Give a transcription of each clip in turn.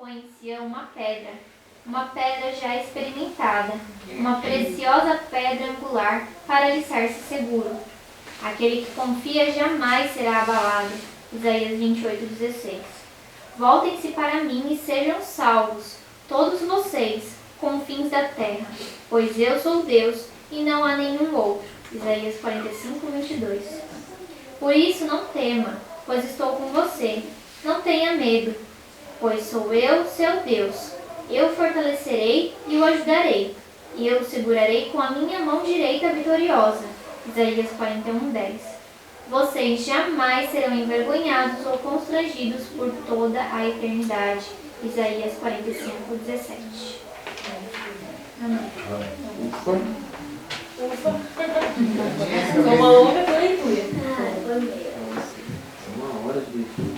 põe em Sião uma pedra já experimentada, uma preciosa pedra angular para alicerce seguro. Aquele que confia jamais será abalado. Isaías 28:16. Voltem-se para mim e sejam salvos, todos vocês, confins da terra, pois eu sou Deus e não há nenhum outro. Isaías 45:22. Por isso não tema, pois estou com você. Não tenha medo, pois sou eu, seu Deus. Eu o fortalecerei e o ajudarei, e eu o segurarei com a minha mão direita vitoriosa. Isaías 41:10. Vocês jamais serão envergonhados ou constrangidos por toda a eternidade. Isaías 45:17. Amém. Uma hora foi leitura. Uma hora de leitura.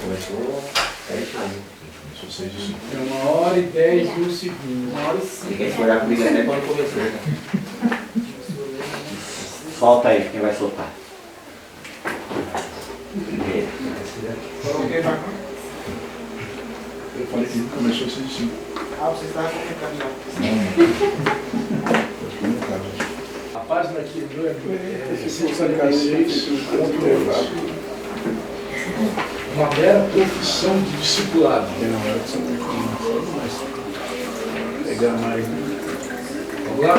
Começou 10 minutos. É 1h10 e 1 segundo. 1h05. Ninguém se olhar comigo até quando começou. Tá? Solta aí, quem vai soltar? Primeiro. Coloquei na... Eu falei que começou 6h05. Ah, você estava comentando já. A página aqui é 146, uma mera profissão de discipulado. Pegar mais. Vamos lá?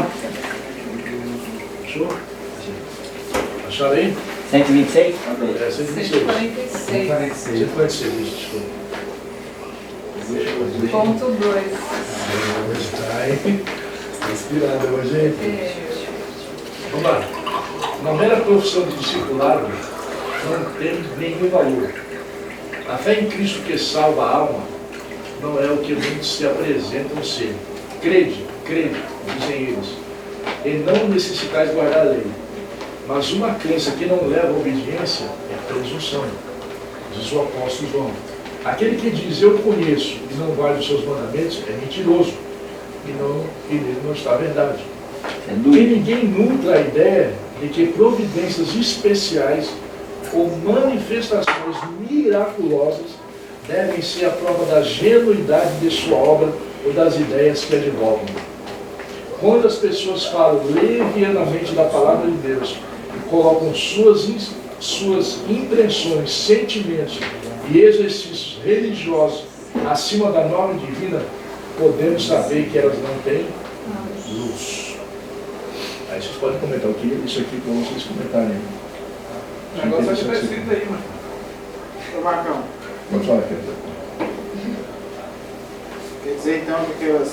Fechou? Acharam aí? 126? É, 126. 146. 146, desculpa. Ponto 2. Está aí. Inspirado hoje, hein? Vamos lá. Uma mera profissão de discipulado não tem nenhum valor. A fé em Cristo que salva a alma não é o que muitos se apresentam ser. Crede, dizem eles, e não necessitais guardar a lei. Mas uma crença que não leva à obediência é presunção, diz o apóstolo João. Aquele que diz eu conheço e não guarda os seus mandamentos é mentiroso, e nele não está a verdade. Porque ninguém nutra a ideia de que providências especiais ou manifestações miraculosas devem ser a prova da genuidade de sua obra ou das ideias que advogam. Quando as pessoas falam levianamente da palavra de Deus e colocam suas impressões, sentimentos e exercícios religiosos acima da norma divina, podemos saber que elas não têm luz. Aí vocês podem comentar o que isso aqui para vocês comentarem. O negócio aqui está escrito aí, mano. Ô Marcão. Pode falar aqui. Quer dizer então que aquelas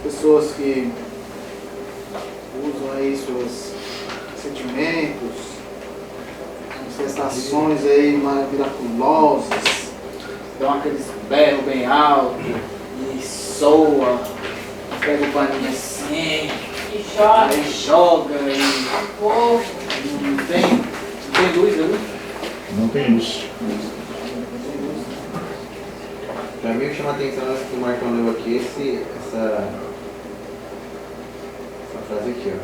pessoas que usam aí seus sentimentos, manifestações aí miraculosas, dão aqueles berros bem alto e soa, pega o paninho assim, E chora. aí joga e Povo. não tem luz ali. Não tem luz. Para mim, o que chama a atenção é que o Marcão leu aqui, essa frase aqui, ó.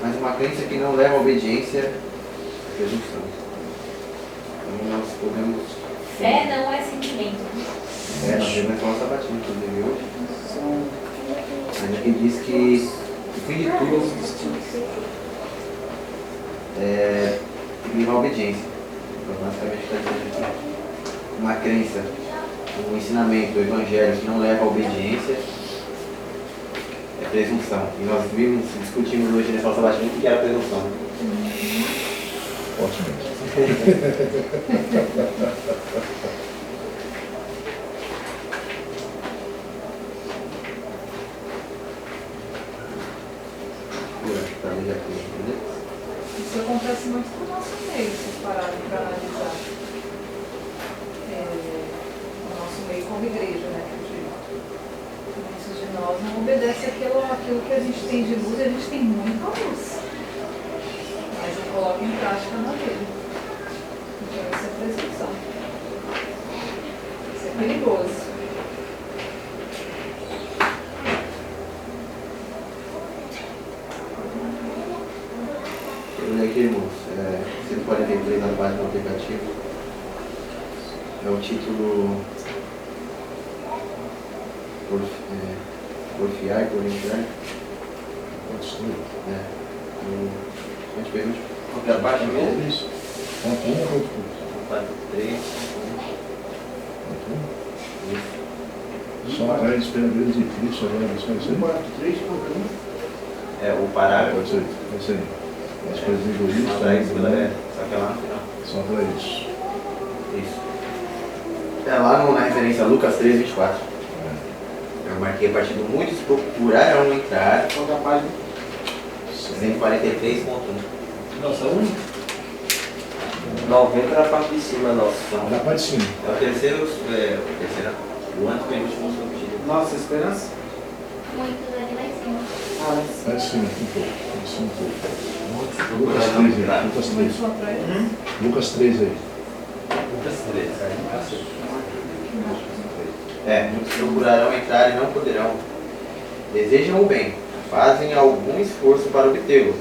Mas uma crença que não leva à obediência é presunção. Então nós podemos... Fé não é sentimento. Nós temos a nossa batina, inclusive, hoje. Mas aqui diz que o fim de tudo é viver a obediência. Então, basicamente, está dizendo aqui. Uma crença, um ensinamento do Evangelho que não leva à obediência é presunção. E nós discutimos hoje nessa nossa batina o que era presunção. Ótimo. Isso acontece muito no nosso meio, se pararem para analisar. O nosso meio como igreja, né? Muitos de nós não obedecem aquilo que a gente tem de luz, e a gente tem muita luz. Mas não coloca em prática na vida. Então isso é presunção. Isso é perigoso. ler aqui, irmãos. 143 na página do aplicativo. É o título Porfiar e Porfiar. A gente pergunta qual que é a página mesmo? Isso. Ponto 1 ou ponto 4.3. Só para esperanças de Cristo agora, isso vai ser. 3.1. É o parágrafo. Pode ser, pode ser. As coisas de egoísmo, Só para isso, só que é lá no final. só para isso. Isso. É lá na referência Lucas 3:24. Eu marquei a partir do muitos procurarão entrar. Qual que é a página? 143.1. Nossa, 90 na parte de cima, nossa. Na parte de cima. É o terceiro, o antepenúltimo subtítulo. Nossa esperança? Muitos ali lá em cima. Lá em cima, um pouco. Lá em cima, um pouco. Lucas Procurarão 3 entrar. aí. Lucas 3. Muito lá pra ele. Lucas 3 aí. Lucas 13, aí Muitos procurarão entrar e não poderão. Desejam o bem, fazem algum esforço para obtê-lo.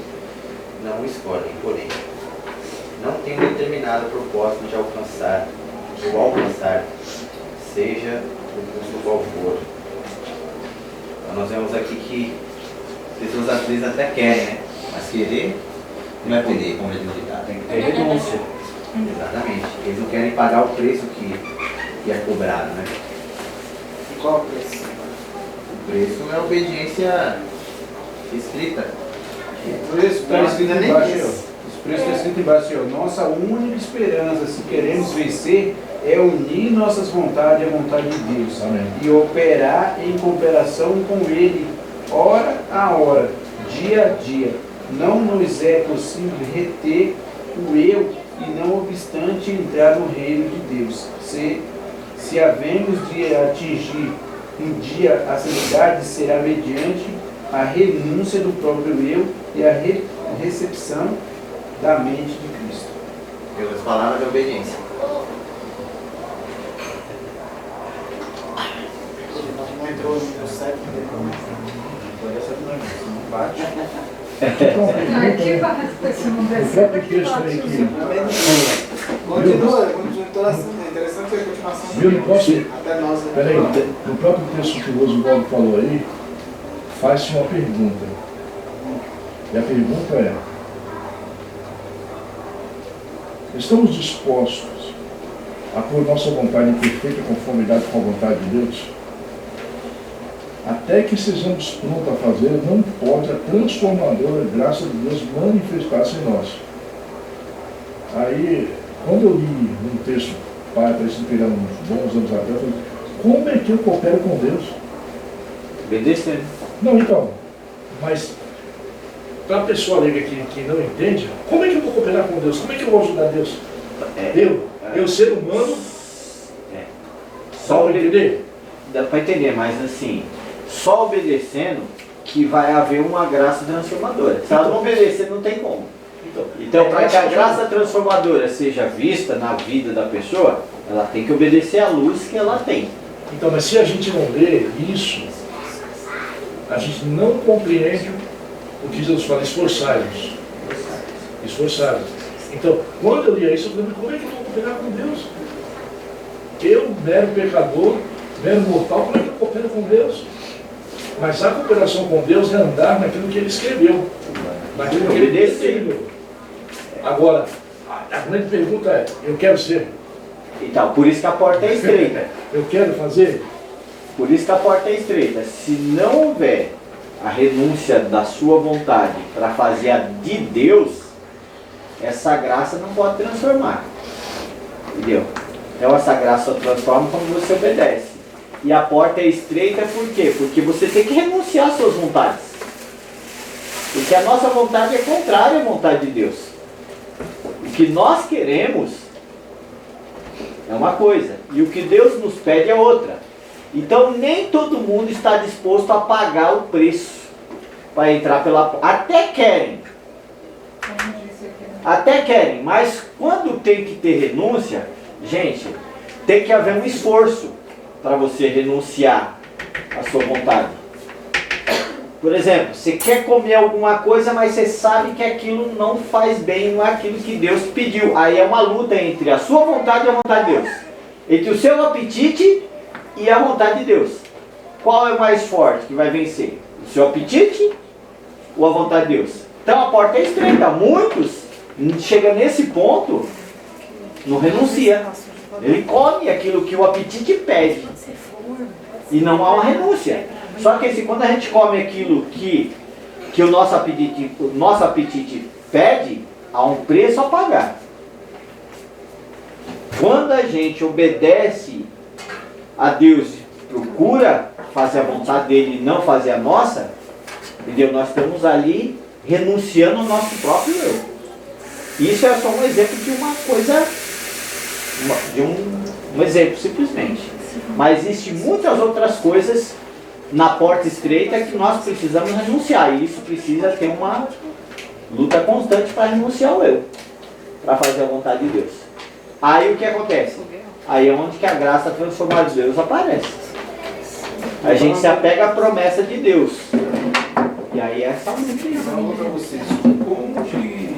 Não o escolhem, porém. Não têm um determinado propósito de alcançar, seja o custo qual for. Então nós vemos aqui que as pessoas às vezes até querem, né? Mas querer não é poder, como ele diz. tem que ter renúncia. Exatamente. Eles não querem pagar o preço que é cobrado, né? E qual o preço? O preço é a obediência escrita. O preço está escrito Não é nem embaixo, isso. ó. Esse preço está escrito embaixo, ó. Nossa única esperança, se queremos vencer, é unir nossas vontades à vontade de Deus. Amém. E operar em cooperação com Ele, hora a hora, dia a dia. Não nos é possível reter o eu e não obstante entrar no reino de Deus. Se havemos de atingir um dia a santidade, será mediante a renúncia do próprio eu e a recepção da mente de Cristo. Pelas palavras de obediência. Não entrou no 7 Bate. Aqui vai, se não der O certo, próprio aqui texto bate. aí que. Continua toda interessante a continuação. Viu, não posso? Até nós. Né? Peraí, no próprio texto que o Oswaldo falou aí, faz-se uma pergunta. E a pergunta é: estamos dispostos a pôr nossa vontade em perfeita conformidade com a vontade de Deus? Até que sejamos prontos a fazer, não pode a transformadora graça de Deus manifestar-se em nós. Aí, quando eu li um texto, para isso pegar uns bons anos atrás, eu falei: como é que eu coopero com Deus? Obedecendo. Não, então, mas para a pessoa leiga que não entende, como é que eu vou cooperar com Deus? Como é que eu vou ajudar Deus? Eu ser humano, Só dá para entender? Dá para entender, mas assim, só obedecendo que vai haver uma graça transformadora. Se ela não obedecer, não tem como. Então, para que a graça transformadora seja vista na vida da pessoa, ela tem que obedecer à luz que ela tem. Então, mas se a gente não lê isso, a gente não compreende o que Jesus fala: esforçai-vos. Esforçai-vos. Então, quando eu lia isso, eu falei: como é que eu vou cooperar com Deus? Eu, mero pecador, mero mortal, como é que eu coopero com Deus? Mas a cooperação com Deus é andar naquilo que Ele escreveu, naquilo que Ele determinou. Agora, a grande pergunta é: eu quero ser? Então, por isso que a porta é estreita. Eu quero fazer? Por isso que a porta é estreita. Se não houver a renúncia da sua vontade para fazer a de Deus, essa graça não pode transformar. Entendeu? Então essa graça só transforma quando você obedece. E a porta é estreita por quê? Porque você tem que renunciar às suas vontades. Porque a nossa vontade é contrária à vontade de Deus. O que nós queremos é uma coisa, e o que Deus nos pede é outra. Então nem todo mundo está disposto a pagar o preço para entrar pela porta. Até querem, mas quando tem que ter renúncia, gente, tem que haver um esforço para você renunciar à sua vontade. Por exemplo, você quer comer alguma coisa, mas você sabe que aquilo não faz bem, não é aquilo que Deus pediu. Aí é uma luta entre a sua vontade e a vontade de Deus. Entre o seu apetite e a vontade de Deus. Qual é o mais forte que vai vencer? O seu apetite ou a vontade de Deus? Então a porta é estreita. Muitos chegam nesse ponto, não renuncia. Ele come aquilo que o apetite pede. E não há uma renúncia. Só que quando a gente come aquilo que o nosso apetite pede, há um preço a pagar. Quando a gente obedece a Deus, procura fazer a vontade dele e não fazer a nossa, entendeu? Nós estamos ali renunciando ao nosso próprio eu. Isso é só um exemplo de uma coisa, de um exemplo simplesmente. Mas existem muitas outras coisas na porta estreita que nós precisamos renunciar. E isso precisa ter uma luta constante para renunciar ao eu, para fazer a vontade de Deus. Aí o que acontece? Aí é onde que a graça transformada de Deus aparece. A gente se apega à promessa de Deus. E aí é essa luta. Eu falo para vocês, como que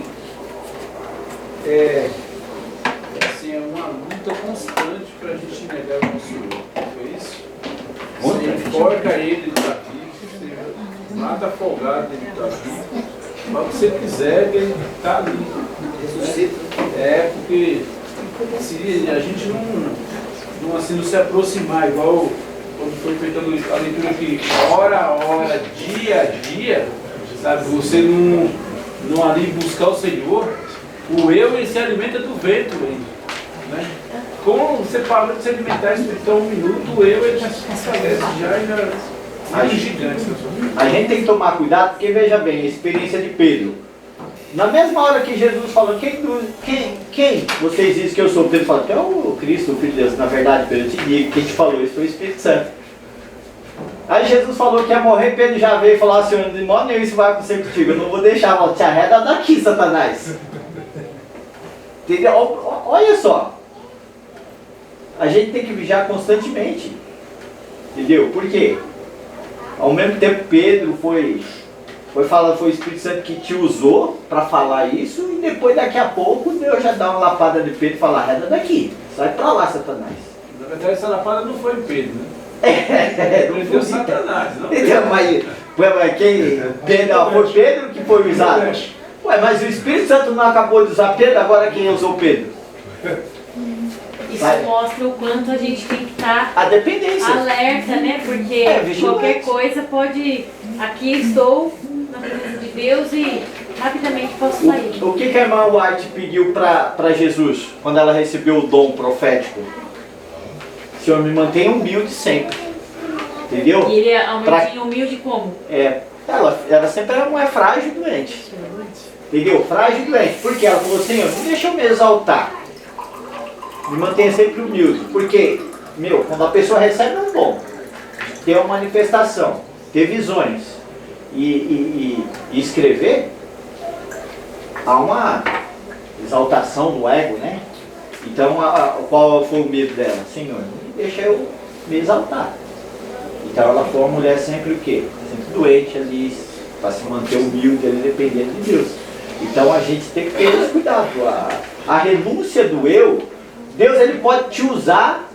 assim, é uma luta constante para a gente negar o nosso eu. Foi isso? Você enforca ele da vida, você mata afogado ele da vida. Mas o que você quiser, ele está ali. Ressuscita. Porque se a gente não se aproximar, igual quando foi feita a leitura aqui, hora a hora, dia a dia, sabe, você não ali buscar o Senhor, o eu ele se alimenta do vento, né? Como você parou de se alimentar espiritual um minuto, o eu ele já se estabelece, já é gigante. A gente tem que tomar cuidado, porque veja bem, a experiência de Pedro. Na mesma hora que Jesus falou, quem vocês dizem que eu sou? Pedro falou, que é o Cristo, o Filho de Deus. Na verdade, Pedro, eu te digo, quem te falou isso foi o Espírito Santo. Aí Jesus falou que ia morrer, Pedro já veio e falou assim, de modo nenhum isso vai acontecer contigo, eu não vou deixar, eu te arreda daqui, Satanás. Entendeu? Olha só. A gente tem que vigiar constantemente. Entendeu? Por quê? Ao mesmo tempo Pedro foi o Espírito Santo que te usou para falar isso, e depois daqui a pouco Deus já dá uma lapada de Pedro e fala, arreda daqui, sai pra lá, Satanás. Na verdade essa lapada não foi em Pedro, né? Não foi Satanás, não. Então, mas quem? Pedro, foi Pedro que foi usado? Ué, mas o Espírito Santo não acabou de usar Pedro, agora quem usou Pedro? Isso mostra o quanto a gente tem que estar a dependência. Alerta, né? Porque qualquer coisa pode... Aqui estou na presença de Deus e rapidamente posso sair. O que a irmã White pediu para Jesus quando ela recebeu o dom profético? Senhor, me mantenha humilde sempre. Entendeu? E ele é humilde como? Ela sempre era uma mulher frágil e doente. Entendeu? Frágil e doente. Porque ela falou, Senhor, não deixa eu me exaltar. Me mantenha sempre humilde. Porque, quando a pessoa recebe um dom, tem uma manifestação, ter visões e escrever, há uma exaltação do ego, né? Então, qual foi o medo dela? Senhor, não deixa eu me exaltar. Então ela foi uma mulher sempre o quê? Sempre doente ali, para se manter humilde ali, dependendo de Deus. Então a gente tem que ter esse cuidado. A renúncia do eu, Deus ele pode te usar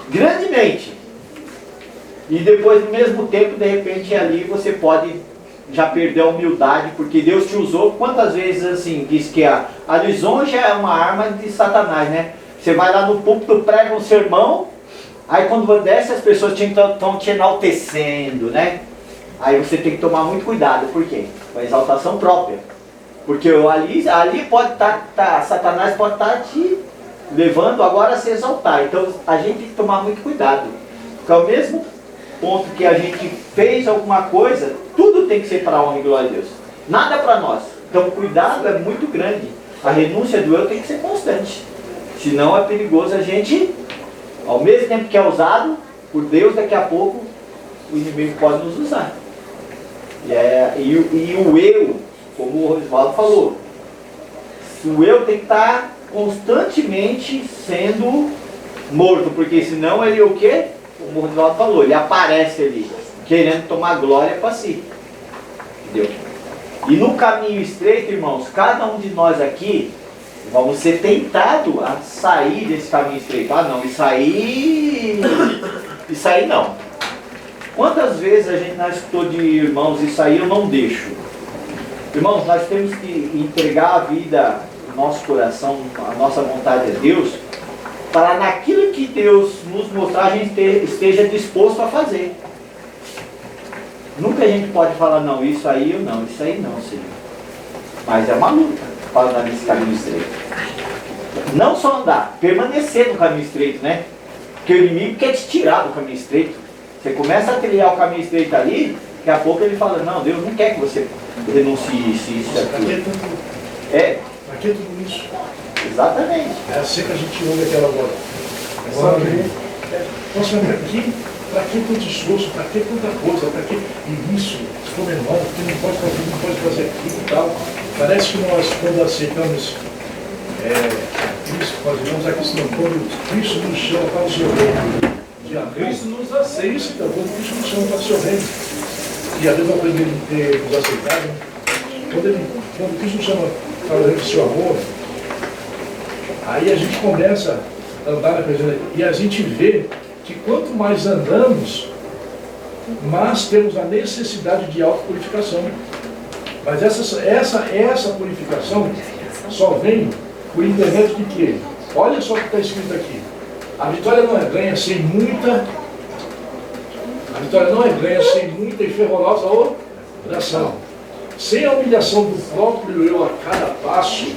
grandemente. E depois, no mesmo tempo, de repente, ali você pode já perder a humildade, porque Deus te usou. Quantas vezes, assim, diz que a lisonja é uma arma de Satanás, né? Você vai lá no púlpito, prega um sermão, aí quando desce as pessoas estão te enaltecendo, né? Aí você tem que tomar muito cuidado, por quê? Com a exaltação própria. Porque ali pode estar, Satanás pode estar te levando agora a se exaltar. Então a gente tem que tomar muito cuidado. Porque ao mesmo ponto que a gente fez alguma coisa, tudo tem que ser para a honra e glória de Deus. Nada para nós. Então o cuidado é muito grande. A renúncia do eu tem que ser constante. Senão é perigoso a gente, ao mesmo tempo que é usado por Deus, daqui a pouco o inimigo pode nos usar. E o eu, como o Osvaldo falou, o eu tem que estar constantemente sendo morto, porque senão ele o quê? Como o Osvaldo falou, ele aparece ali. querendo tomar glória para si. Entendeu? E no caminho estreito, irmãos, cada um de nós aqui vamos ser tentados a sair desse caminho estreito. Ah, não, isso aí não. Quantas vezes a gente não escutou de irmãos, isso aí eu não deixo. Irmãos, nós temos que entregar a vida, o nosso coração, a nossa vontade a Deus, para naquilo que Deus nos mostrar, a gente esteja disposto a fazer. Nunca a gente pode falar, não, isso aí não, Senhor. Mas é uma luta para andar nesse caminho estreito. Não só andar, permanecer no caminho estreito, né? Porque o inimigo quer te tirar do caminho estreito. Você começa a trilhar o caminho estreito ali, daqui a pouco ele fala, não, Deus não quer que você renuncie isso e aquilo. Para que tudo isso? Exatamente. É assim que a gente ouve aquela voz. Nós vamos aqui, para que tanto esforço, para que tanta coisa, para que isso, ficou menor, porque não pode fazer aquilo e tal. Parece que nós, quando aceitamos Cristo, nós vemos a questão, quando Cristo nos chama para o seu reino. Cristo nos aceita, então, quando Cristo nos chama para o seu reino. E a mesma coisa de ter nos aceitado, né? Quando Cristo nos chama para o reino do seu amor, aí a gente começa a andar na presença dele. E a gente vê que quanto mais andamos, mais temos a necessidade de autopurificação. Mas essa purificação só vem por intermédio de quê? Olha só o que está escrito aqui. A vitória não é ganha sem muita. A vitória não é ganha sem muita e fervorosa oração. Sem a humilhação do próprio eu a cada passo,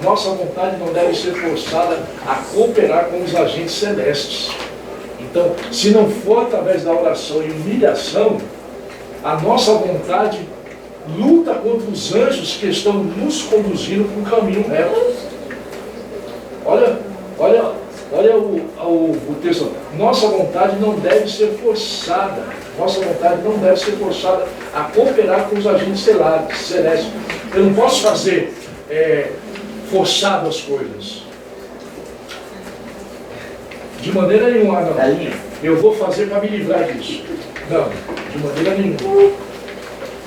nossa vontade não deve ser forçada a cooperar com os agentes celestes. Então, se não for através da oração e humilhação, a nossa vontade luta contra os anjos que estão nos conduzindo para um caminho reto. Olha o texto. Nossa vontade não deve ser forçada. Nossa vontade não deve ser forçada a cooperar com os agentes celestes. Eu não posso fazer forçado as coisas. De maneira nenhuma, não. Eu vou fazer para me livrar disso. Não, de maneira nenhuma.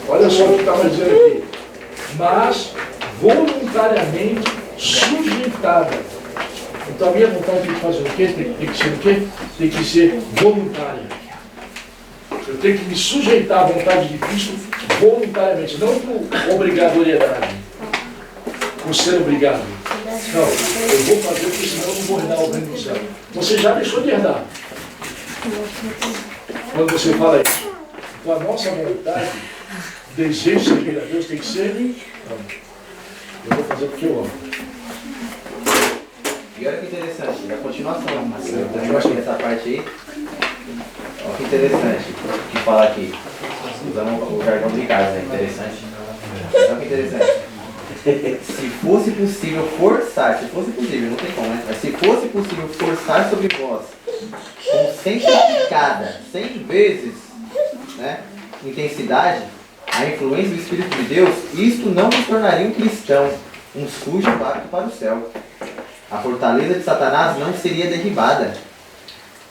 Olha só o que estava dizendo aqui. Mas voluntariamente sujeitada. Então a minha vontade tem que fazer o quê? Tem que ser o quê? Tem que ser voluntária. Eu tenho que me sujeitar à vontade de Cristo voluntariamente, não por obrigatoriedade, por ser obrigado. Não, eu vou fazer porque senão eu não vou herdar o reino do céu. Você já deixou de herdar. Quando você fala isso. Então a nossa vontade, desejo de servir a Deus tem que ser, não, eu vou fazer porque eu amo. E olha que interessante, a continuação, eu acho que essa parte aí, olha que interessante, que fala aqui, usando o jargão de casa, né? Interessante. Olha que interessante. Se fosse possível forçar, se fosse possível, não tem como, né? Mas se fosse possível forçar sobre vós, com 100 vezes, né, intensidade, a influência do Espírito de Deus, isto não nos tornaria um cristão, um sujo apto para o céu. A fortaleza de Satanás não seria derribada.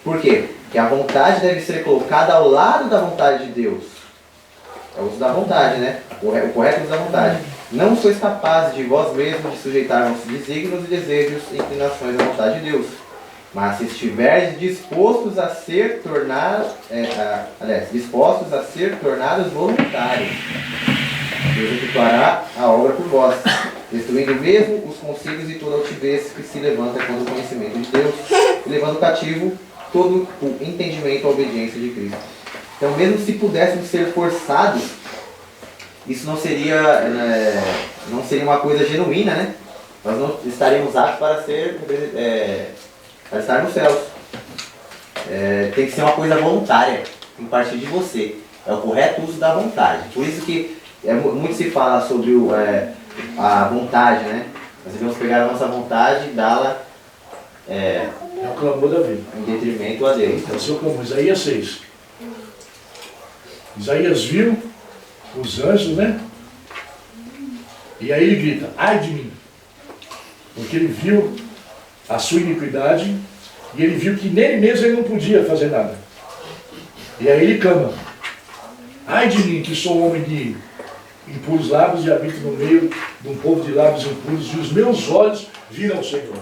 Por quê? Porque a vontade deve ser colocada ao lado da vontade de Deus. É o uso da vontade, né? O correto uso da vontade. Não sois capazes de vós mesmos de sujeitar vossos desígnios e desejos e inclinações à vontade de Deus. Mas se estiverdes dispostos a ser tornados, dispostos a ser tornados voluntários, Deus efetuará a obra por vós, destruindo mesmo os concílios e toda altivez que se levanta contra o conhecimento de Deus, e levando cativo todo o entendimento à obediência de Cristo. Então, mesmo se pudéssemos ser forçados, isso não seria uma coisa genuína, né? Nós não estaremos aptos para estar nos céus. Tem que ser uma coisa voluntária, em partir de você. É o correto uso da vontade. Por isso que muito se fala sobre a vontade, né? Nós devemos pegar a nossa vontade e dá-la é o clamor da vida. em detrimento a Deus. É o seu clamor. Isaías 6. Isaías viu os anjos, né? E aí ele grita, ai de mim. Porque ele viu a sua iniquidade e ele viu que nele mesmo ele não podia fazer nada. E aí ele clama. Ai de mim, que sou homem de impuros lábios e habito no meio de um povo de lábios impuros, e os meus olhos viram o Senhor.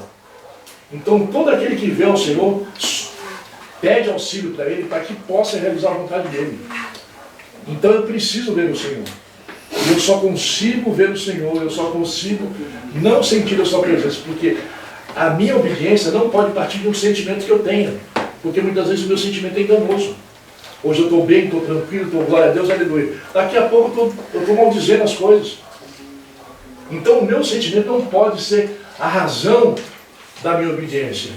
Então, todo aquele que vê ao Senhor pede auxílio para Ele, para que possa realizar a vontade dEle. Então, eu preciso ver o Senhor. Eu só consigo ver o Senhor, eu só consigo não sentir a sua presença, porque a minha obediência não pode partir de um sentimento que eu tenha, porque muitas vezes o meu sentimento é enganoso. Hoje eu estou bem, estou tranquilo, estou glória a Deus, aleluia. Daqui a pouco eu estou maldizendo as coisas. Então o meu sentimento não pode ser a razão da minha obediência.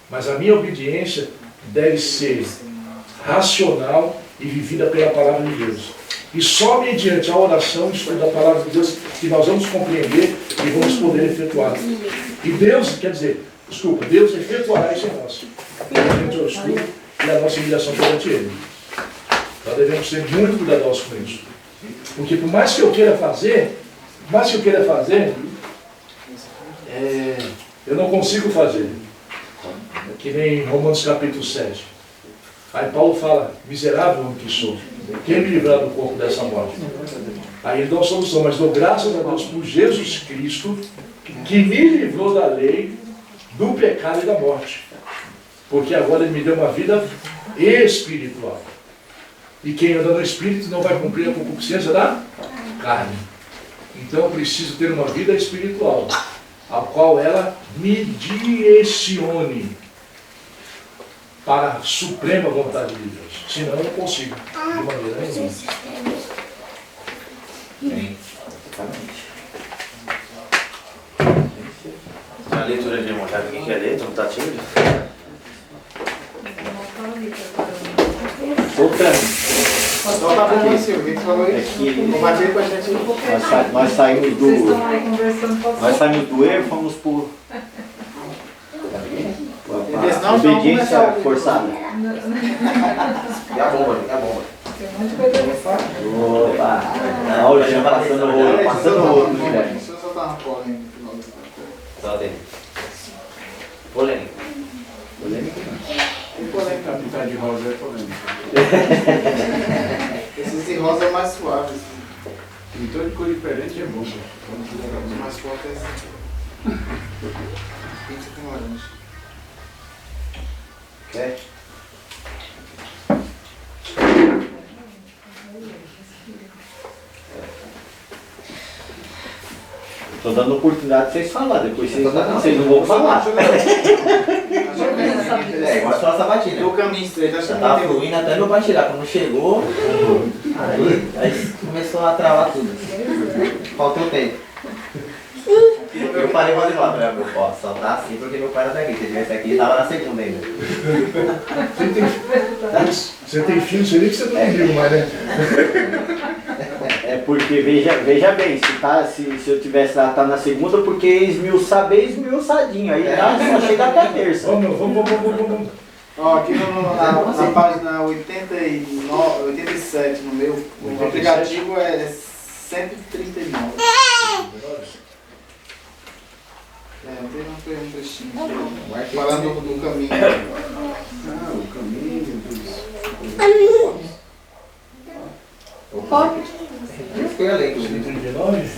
Mas a minha obediência deve ser racional e vivida pela palavra de Deus. E só mediante a oração, estudo da palavra de Deus, que nós vamos compreender e vamos poder efetuar. E Deus, Deus efetuará isso em nós. Mediante o estudo e a nossa humilhação perante Ele. Nós devemos ser muito cuidadosos com isso. Porque por mais que eu queira fazer, eu não consigo fazer. Que nem em Romanos capítulo 7. Aí Paulo fala, miserável homem que sou, quem me livrar do corpo dessa morte? Aí ele dá uma solução, mas dou graças a Deus por Jesus Cristo, que me livrou da lei, do pecado e da morte. Porque agora Ele me deu uma vida espiritual. E quem anda no Espírito não vai cumprir a concupiscência da carne. Então eu preciso ter uma vida espiritual, a qual ela me direcione para a suprema vontade de Deus. Senão eu não consigo, de maneira nenhuma. Bem, a leitura de irmão, quem quer ler? Não está tímido? Solta a boca, Silvio. Nós saímos do erro, fomos por obediência forçada. E a bomba, Tem um monte de coisa pra falar. Opa! Olha, já passando o outro. Deixa eu soltar uma polêmica no final do Só dele. Polêmica. Tem polêmica. Pintar de rosa é polêmica. Esses de rosa é mais suaves. Pintor de cor diferente é bom. Os mais fortes é assim. Pinta com laranja. Quer? Estou dando oportunidade de vocês falar, depois vocês não vão falar. Igual só a sabatina. O caminho estreito, acho que Já não tava tem fluindo até meu pai tirar. Quando chegou, aí começou a travar tudo. Faltou tempo. Eu falei pra ele lá, meu pai, só tá assim porque meu pai era daqui. Se tivesse aqui, tava na segunda ainda. Você tem filho, você nem que você não viu mais, né? É porque, veja bem, se eu tivesse lá, tá na segunda, porque esmiuçadinho, aí só chega até a terça. Vamos. Ó, aqui na página 87 no meu, o aplicativo é 139. Tem um trechinho aqui, falando do caminho. Ah, o caminho. Isso que eu ia ler, inclusive. 39?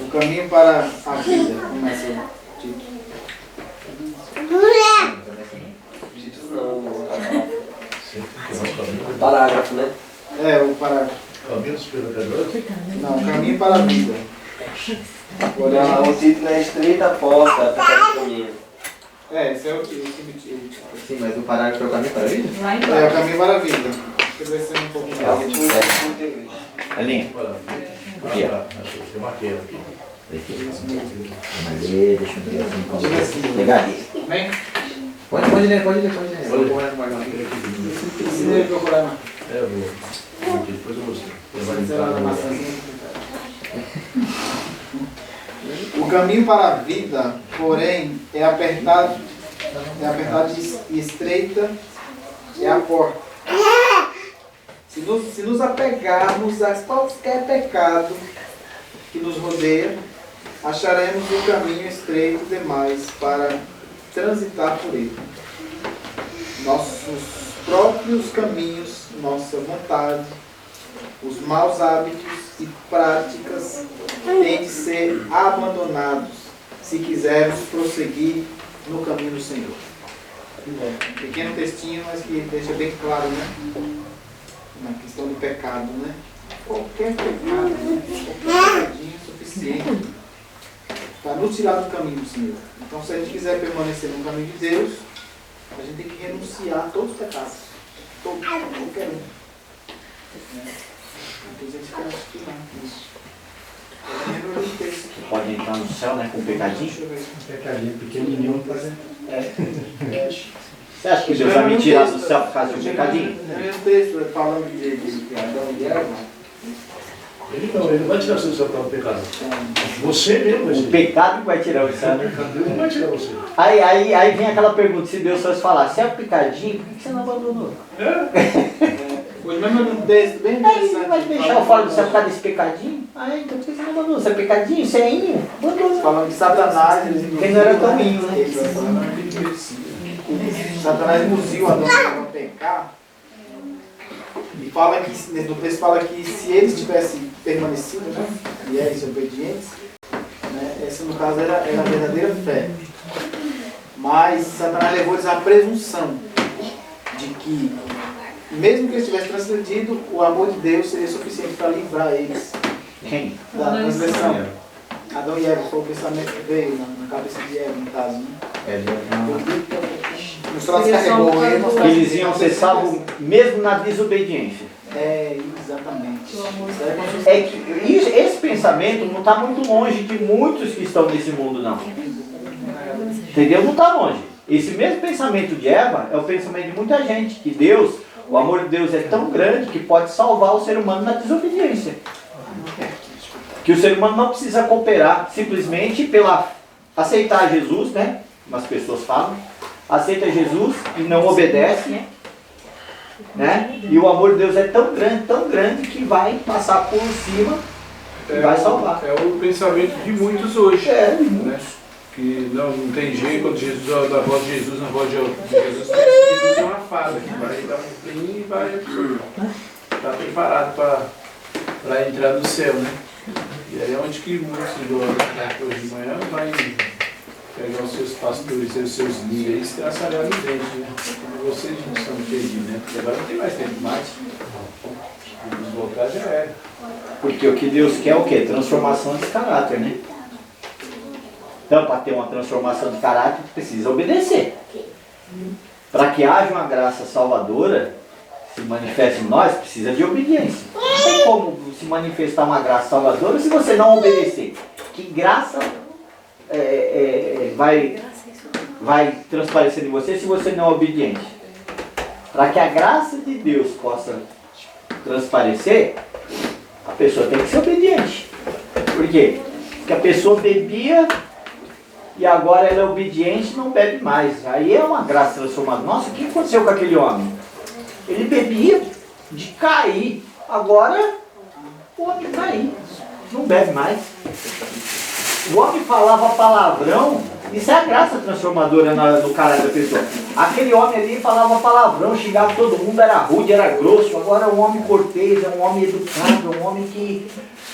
O caminho para a vida. Começa o título. Parágrafo, né? É, o parágrafo. Caminho dos pecadores? Não, o caminho para a vida. Não, o título é Estreita Porta, a caminho. É, esse é o título. Sim, mas o parágrafo é o caminho para a vida? Lá É, o embaixo. caminho para a vida. Deixa eu ver se é um pouco mais. Alinha. Aqui, ó. Eu marquei aqui. Deixa eu ver assim como pegar aqui. Vem. Pode ler. Pode ler. Precisa procurar na. Eu vou. Aqui, depois eu mostro. Você vai na maçãzinha. O caminho para a vida, porém, é apertado e estreita é a porta. Se nos apegarmos a qualquer pecado que nos rodeia, acharemos o caminho estreito demais para transitar por ele. Nossos próprios caminhos nossa vontade, os maus hábitos e práticas têm de ser abandonados se quisermos prosseguir no caminho do Senhor. Um pequeno textinho, mas que deixa bem claro, né? Na questão do pecado, né? Qualquer pecado, né? Qualquer pecadinho é suficiente para nos tirar do caminho do Senhor. Então, se a gente quiser permanecer no caminho de Deus, a gente tem que renunciar a todos os pecados. Todos, qualquer um. Então, a gente quer aspirar isso. Pode entrar no céu, né, com um pecadinho. Um pecadinho pequenininho, fazer. Você acha que Deus vai me tirar do céu por causa de um pecadinho? No texto, falando de Adão e Eva, Ele não vai tirar você do céu por causa do pecado. Você mesmo, O pecado que vai tirar o céu. Deus não vai tirar você. Aí vem aquela pergunta, se Deus fosse falar, se é um pecadinho, por que você não abandonou? Hoje mesmo num texto bem Aí interessante. vai deixar eu fora do céu por causa desse pecadinho? Então por que você não abandonou? Você é pecadinho? Você é inho? Abandonou. Falando de Satanás, Porque não era tão inho, né? Satanás induziu Adão e Eva a pecar. E fala que, no texto fala que se eles tivessem permanecido, né, fiéis e obedientes, né, essa no caso era a verdadeira fé. Mas Satanás levou eles à presunção de que, mesmo que eles tivessem transgredido, o amor de Deus seria suficiente para livrar eles Quem? da transgressão. Adão e Eva, foi o pensamento que veio na cabeça de Eva, no caso, né? Mostrou que carregou ele, mostrou que Eles iam ser salvos mesmo na desobediência. Exatamente. É que esse pensamento não está muito longe de muitos que estão nesse mundo, não. Entendeu? Não está longe. Esse mesmo pensamento de Eva é o pensamento de muita gente, que Deus, o amor de Deus é tão grande que pode salvar o ser humano na desobediência. Que o ser humano não precisa cooperar simplesmente pela aceitar Jesus, né? Como as pessoas falam. Aceita Jesus e não obedece, né? E o amor de Deus é tão grande que vai passar por cima e vai salvar. É o pensamento de muitos hoje. Muitos. Né? Que não tem jeito, quando Jesus, da voz de Jesus, na voz de Jesus, Jesus é uma fada que vai dar um fim e vai estar preparado para entrar no céu, né? E aí é onde que muitos hoje de manhã vai pegar os seus pastores e os seus líderes e traçalhar no dente, né? Como vocês não estão perdidos, né? Porque agora não tem mais tempo mais. Vamos voltar já era. Porque o que Deus quer é o quê? Transformação de caráter, né? Então, para ter uma transformação de caráter, precisa obedecer. Para que haja uma graça salvadora, se manifeste em nós, precisa de obediência. Não tem como se manifestar uma graça salvadora se você não obedecer. Que graça vai transparecer em você se você não é obediente? Para que a graça de Deus possa transparecer, a pessoa tem que ser obediente. Por quê? Porque a pessoa bebia e agora ela é obediente e não bebe mais. Aí é uma graça transformada. Nossa, o que aconteceu com aquele homem? Ele bebia de cair. Agora o homem caiu. Não bebe mais. O homem falava palavrão. Isso é a graça transformadora no caráter da pessoa. Aquele homem ali falava palavrão, xingava todo mundo, era rude, era grosso. Agora é um homem cortês, é um homem educado, é um homem que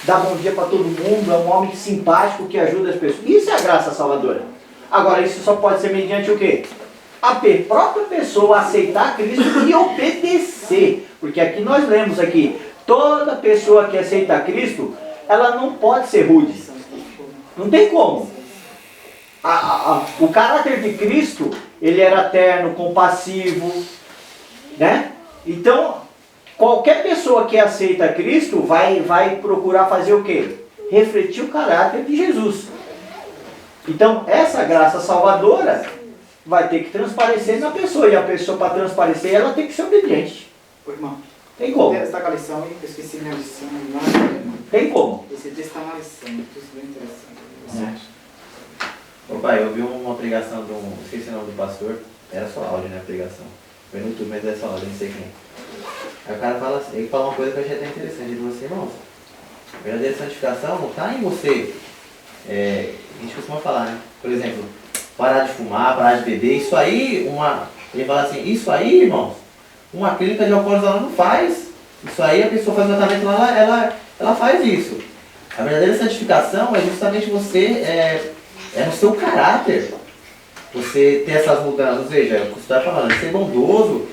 dá bom dia para todo mundo, é um homem simpático que ajuda as pessoas. Isso é a graça salvadora. Agora, isso só pode ser mediante o quê? A própria pessoa aceitar Cristo e obedecer. Porque aqui nós lemos aqui, toda pessoa que aceita Cristo, ela não pode ser rude. Não tem como. O caráter de Cristo, ele era terno, compassivo, né? Então, qualquer pessoa que aceita Cristo vai procurar fazer o quê? Refletir o caráter de Jesus. Então, essa graça salvadora vai ter que transparecer na pessoa. E a pessoa, para transparecer, ela tem que ser obediente. Ô, irmão, tem como? Está com a lição aí, eu esqueci minha lição. Tem como? Esse texto está uma lição, isso é bem interessante. Ô pai, eu vi uma pregação esqueci o nome do pastor, era só áudio, né, a pregação. Foi no YouTube, mas é só áudio, não sei quem. Aí o cara fala assim, ele fala uma coisa que eu achei até interessante, ele falou assim, irmãos, a verdadeira santificação não está em você, a gente costuma falar, né, por exemplo, parar de fumar, parar de beber, isso aí, ele fala assim, isso aí, irmãos, Uma clínica de alcoólicos ela não faz. Isso aí a pessoa faz o tratamento lá, ela faz isso. A verdadeira santificação é justamente você, é no seu caráter. Você ter essas mudanças, veja, o que você está falando, ser bondoso,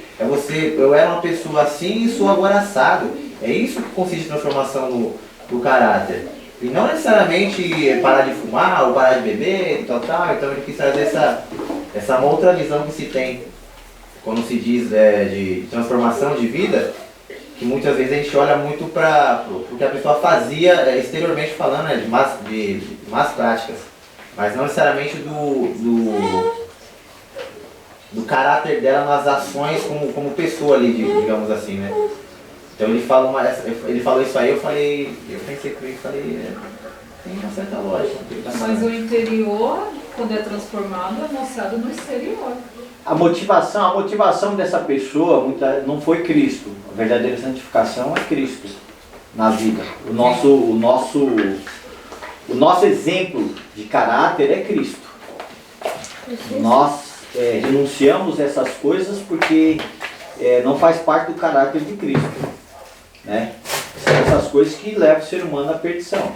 eu era uma pessoa assim e sou agora assado. É isso que consiste em transformação do caráter. E não necessariamente parar de fumar ou parar de beber e tal. Então ele quis trazer essa uma outra visão que se tem quando se diz de transformação de vida, que muitas vezes a gente olha muito para o que a pessoa fazia exteriormente falando, de más práticas, mas não necessariamente do caráter dela nas ações como pessoa ali, digamos assim, né? Então ele falou isso aí, eu pensei comigo e falei, tem uma certa lógica. Mas o interior, quando é transformado, é mostrado no exterior. A motivação dessa pessoa não foi Cristo. A verdadeira santificação é Cristo na vida. O nosso exemplo de caráter é Cristo. Nós renunciamos essas coisas porque não faz parte do caráter de Cristo, né? São essas coisas que levam o ser humano à perdição.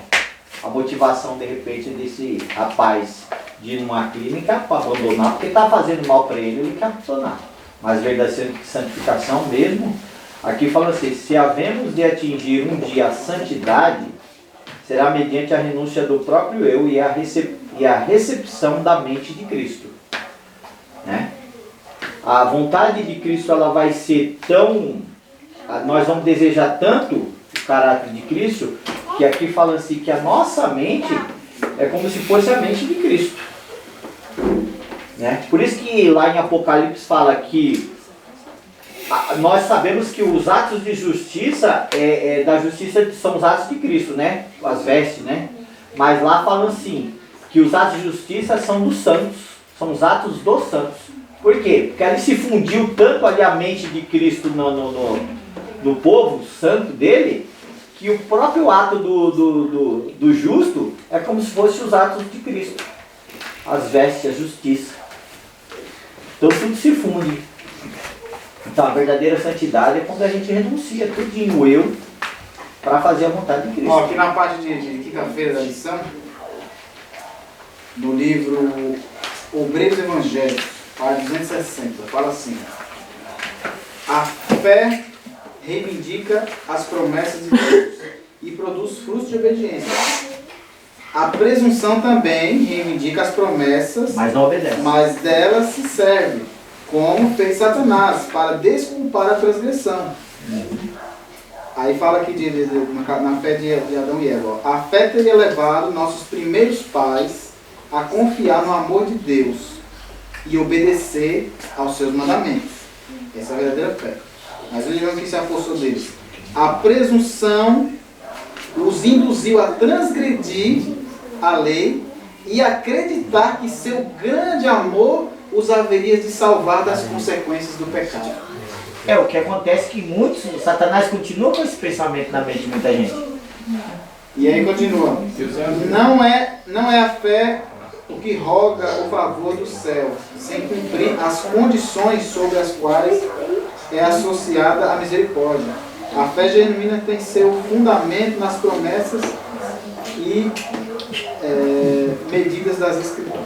A motivação de repente desse rapaz de ir numa clínica para abandonar, porque está fazendo mal para ele quer abandonar. Mas verdadeira santificação mesmo, aqui fala assim, se havemos de atingir um dia a santidade, será mediante a renúncia do próprio eu e a recepção da mente de Cristo, né? A vontade de Cristo ela vai ser nós vamos desejar tanto o caráter de Cristo, que aqui fala assim que a nossa mente é como se fosse a mente de Cristo, né? Por isso que lá em Apocalipse fala que nós sabemos que os atos de justiça da justiça são os atos de Cristo, né? As vestes, né? Mas lá fala assim que os atos de justiça são dos santos, são os atos dos santos. Por quê? Porque ali se fundiu tanto ali a mente de Cristo no povo santo dele, que o próprio ato do justo é como se fosse os atos de Cristo. As vestes, a justiça. Então tudo se funde. Então a verdadeira santidade é quando a gente renuncia tudinho o eu para fazer a vontade de Cristo. Ó, aqui na parte de quinta-feira da lição, no livro Obreiros Evangélicos, página 260, fala assim: a fé reivindica as promessas de Deus e produz frutos de obediência. A presunção também reivindica as promessas, mas não obedece. Mas delas se serve, como fez Satanás, para desculpar a transgressão. Aí fala aqui na fé de Adão e Eva. Ó, a fé teria levado nossos primeiros pais a confiar no amor de Deus e obedecer aos seus mandamentos. Essa é a verdadeira fé. Mas o livro que se afastou deles. A presunção os induziu a transgredir a lei e acreditar que seu grande amor os haveria de salvar das consequências do pecado. O que acontece é que Satanás continua com esse pensamento na mente de muita gente. E aí continua. Não é a fé o que roga o favor do céu, sem cumprir as condições sobre as quais é associada a misericórdia. A fé genuína tem seu fundamento nas promessas e medidas das Escrituras.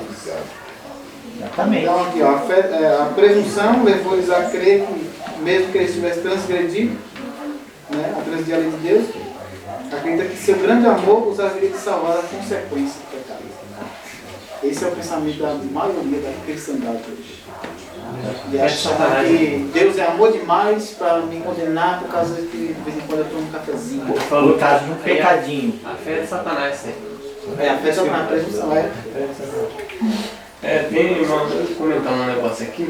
Exatamente. Então aqui, ó, a presunção levou-eles a crer que, mesmo que eles tivessem transgredido, né, a transgredir a lei de Deus, acredita que seu grande amor os haveria de salvar da consequência do pecado. Esse é o pensamento da maioria da cristandade hoje. E acha que Deus é amor demais para me condenar por causa que de vez em quando eu tomo um cafezinho. Por causa de um pecadinho. A fé de Satanás, né? A fé de Satanás, a presunção tem irmão, comentar um negócio aqui.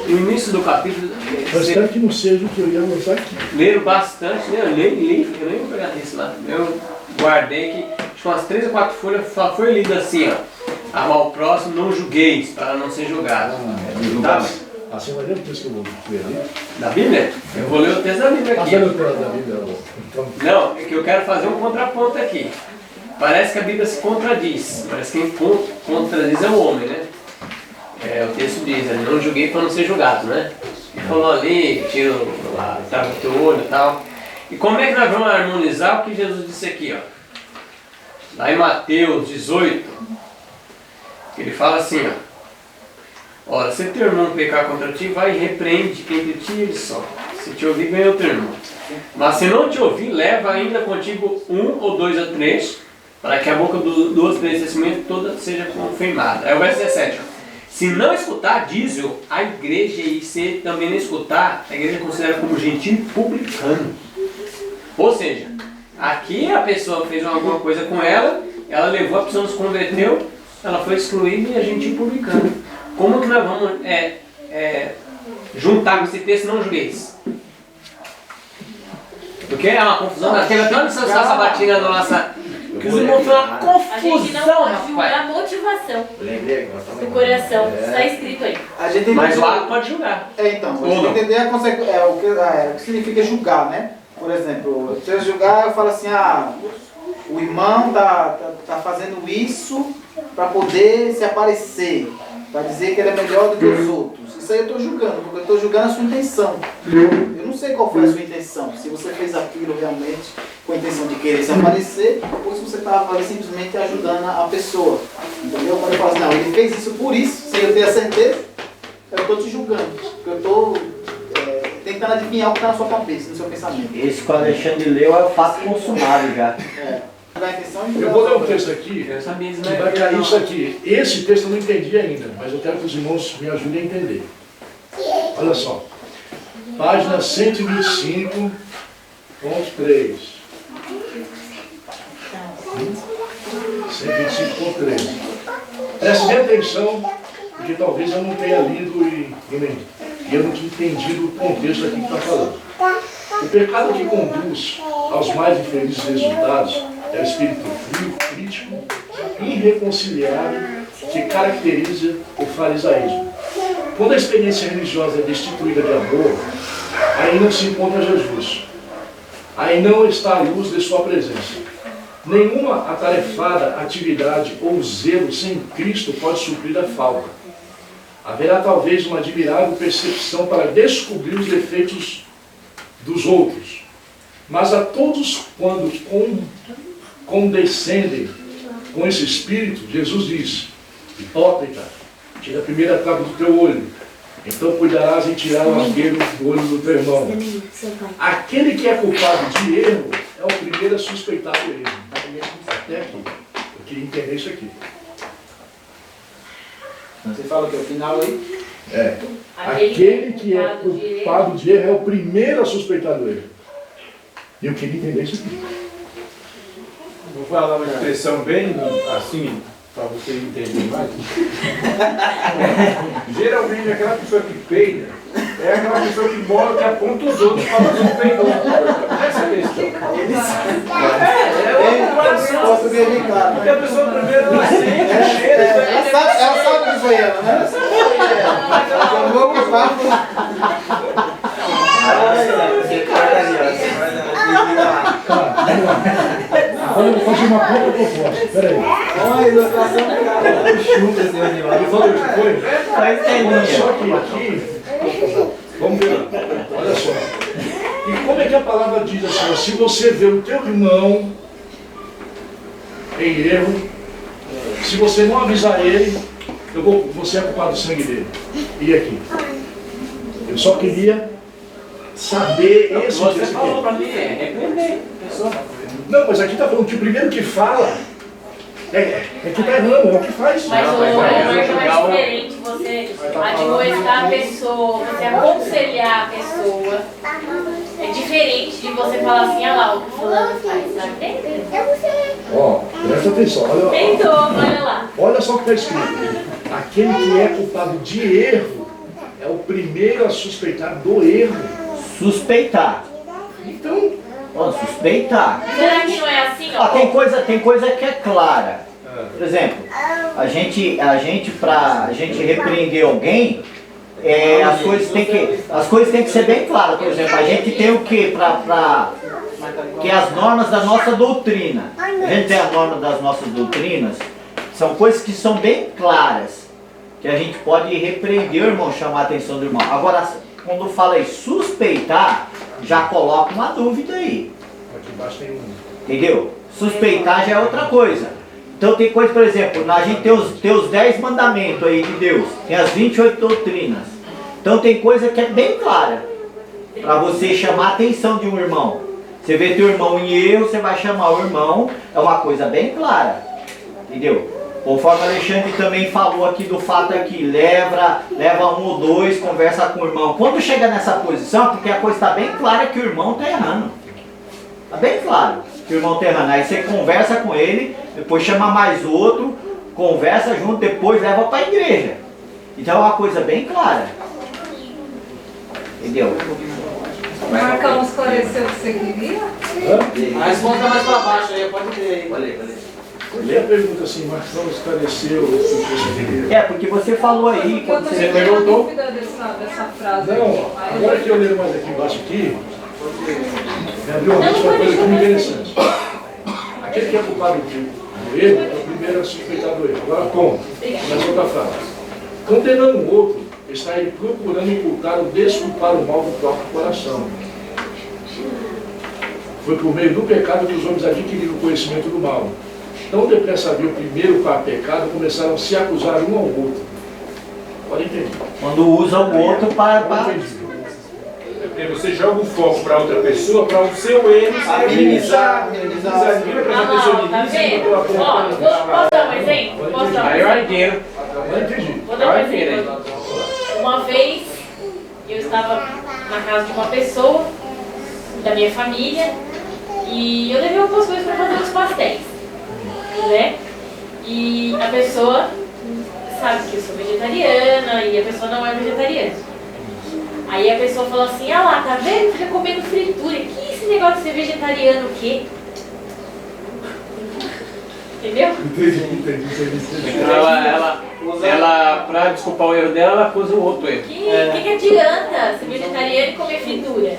No início do capítulo. Mas espero que não seja o que eu ia lançar aqui. Leram bastante, né? Eu nem vou pegar isso lá. Eu guardei aqui, acho que umas 3 ou 4 folhas, só foi lido assim, ó. Amar o próximo, não julgueis, para não ser julgado. Tá? Você vai ler o texto que eu vou ler ali? Da Bíblia? Eu vou ler o texto da Bíblia aqui. Tá vendo da Bíblia? Então... Não, é que eu quero fazer um contraponto aqui. Parece que a Bíblia se contradiz. Parece que quem contradiz é o homem, né? O texto diz, não julguei para não ser julgado, né? falou ali, tiro lá, tá no teu olho e tal. E como é que nós vamos harmonizar o que Jesus disse aqui, ó? Lá em Mateus 18, ele fala assim, ó. Ora, se teu irmão pecar contra ti, vai e repreende entre ti e ele só. Se te ouvir, ganha o teu irmão. Mas se não te ouvir, leva ainda contigo 1 ou 2 ou 3, para que a boca dos 2 três testemunhos toda seja confirmada. Aí o verso 17, ó. Se não escutar, diz a igreja, e se também não escutar, a igreja considera como gentil publicano. Ou seja, aqui a pessoa fez alguma coisa com ela levou, a pessoa não se converteu, ela foi excluída e a gentil publicano. Como que nós vamos juntar com esse texto, não julgueis? Porque é uma confusão, teve até uma lição sabatina na nossa... Que os irmãos foi uma A gente não confusão, pode julgar a rapaz. motivação Lembrei que nós estamos do coração. Está escrito aí. A gente tem Mas que- o ato pode julgar. Então, Ou a gente não. entender o que significa julgar, né? Por exemplo, se eu julgar, eu falo assim, o irmão tá fazendo isso para poder se aparecer, para dizer que ele é melhor do que os outros. Isso aí eu estou julgando, porque eu estou julgando a sua intenção. Eu não sei qual foi a sua intenção, se você fez aquilo realmente com a intenção de querer se aparecer, ou se você estava ali simplesmente ajudando a pessoa. Entendeu? Quando eu falo assim, não, ele fez isso por isso, sem eu ter a certeza, eu estou te julgando, porque eu estou tentando adivinhar o que está na sua cabeça, no seu pensamento. Esse que o Alexandre leu é o fato consumado já. Julgar a intenção e Eu vou ler um texto aqui Eu sabia disso, que vai cair isso aqui. Esse texto eu não entendi ainda, mas eu quero que os irmãos me ajudem a entender. Olha só. Página 125, ponto 3. 125.3. Preste bem atenção, porque talvez eu não tenha lido e eu não tinha entendido o contexto aqui que está falando. O pecado que conduz aos mais infelizes resultados é o espírito frio, crítico, irreconciliável, que caracteriza o farisaísmo. Quando a experiência religiosa é destituída de amor, aí não se encontra Jesus. Aí não está a luz de sua presença. Nenhuma atarefada atividade ou zelo sem Cristo pode suprir a falta. Haverá talvez uma admirável percepção para descobrir os defeitos dos outros. Mas a todos, quando condescendem com esse espírito, Jesus diz: hipócrita, tira a primeira trave do teu olho, então cuidarás em tirar o argueiro do olho do teu irmão. Aquele que é culpado de erro é o primeiro a suspeitar do erro. Até aqui. Eu queria entender isso aqui. Você fala que é o final aí? É. Aquele que é culpado de erro é o primeiro a suspeitar do erro. E eu queria entender isso aqui. Vou falar uma expressão bem assim, para você entender mais. Geralmente aquela pessoa que peida é aquela pessoa que mora, que aponta os outros para fazer um peidão. Essa é a questão. Posso verificar. Porque a pessoa primeiro ela sente, cheira, Ela sabe que foi ela, né? Eu vou ocupar. Agora eu vou fazer uma própria proposta. Peraí. Olha a ilustração do cara. Ele falou que foi? Olha só que aqui. Vamos ver. Olha só. E como é que a palavra diz assim? Se você vê o teu irmão em erro, se você não avisar ele, você é culpado do sangue dele. E aqui? Eu só queria saber esse Você texto falou aqui. pra mim, repreender a pessoa. Não, mas aqui está falando que o primeiro que fala é que está errando, é o que faz. Mas Não, o mas vai irmão é julgar o- diferente, você admoestar a pessoa, você aconselhar a pessoa. É diferente de você falar assim, olha lá o que o fulano faz, sabe? Ó, presta atenção, Tentou, olha lá. olha só o que está escrito. Aquele que é culpado de erro é o primeiro a suspeitar do erro. Suspeitar. Então, Ó, suspeitar. Será que não é assim, ó? Ó, tem coisa que é clara. Por exemplo, a gente pra gente repreender alguém, as coisas têm que ser bem claras. Por exemplo, a gente tem o que que é as normas da nossa doutrina. A gente tem as normas das nossas doutrinas, são coisas que são bem claras, que a gente pode repreender o irmão, chamar a atenção do irmão. Agora, quando fala em suspeitar, já coloca uma dúvida aí. Aqui embaixo tem um. Entendeu? Suspeitar já é outra coisa. Então tem coisa, por exemplo, a gente tem os 10 mandamentos aí de Deus, tem as 28 doutrinas. Então tem coisa que é bem clara, para você chamar a atenção de um irmão. Você vê teu irmão em erro, você vai chamar o irmão, é uma coisa bem clara. Entendeu? Conforme Alexandre também falou aqui do fato aqui, leva um ou dois, conversa com o irmão. Quando chega nessa posição, porque a coisa está bem clara que o irmão está errando. Está bem claro que o irmão está errando. Aí você conversa com ele, depois chama mais outro, conversa junto, depois leva para a igreja. Então é uma coisa bem clara. Entendeu? Marcão, esclareceu o que você queria? A resposta mais pra baixo aí, pode ver aí. Olha. Lê a pergunta assim, Marcão esclareceu o que você queria. É, porque você falou aí, Porque eu quando tô você com perguntou. dúvida dessa frase. Não, aqui. agora que eu leio mais aqui embaixo aqui, me abriu uma coisa aqui muito interessante. Aquele que é culpado do erro é o primeiro a suspeitar do erro. Agora como? Começa outra frase. Condenando o outro, está ele procurando imputar ou desculpar o mal do próprio coração. Foi por meio do pecado que os homens adquiriram o conhecimento do mal. Tão depressa havia o primeiro para pecado, começaram a se acusar um ao outro. Pode entender. Quando usa o outro para... É porque você joga o foco para outra pessoa, para o seu erro ser minimizar. Desanima para essa pessoa Tá minimiza vendo? e Ó, posso dar um exemplo? Posso dar um Aí eu exemplo? argueiro. Não entendi. Vou dar um exemplo. Uma vez eu estava na casa de uma pessoa da minha família e eu levei algumas coisas para fazer os pastéis, né? E a pessoa sabe que eu sou vegetariana e a pessoa não é vegetariana. Aí a pessoa falou assim, ah lá, tá vendo? Fica comendo fritura. Que esse negócio de ser vegetariano o quê? Entendeu? Ela, pra desculpar o erro dela, ela acusa o outro erro. Que adianta ser vegetariano e comer fritura?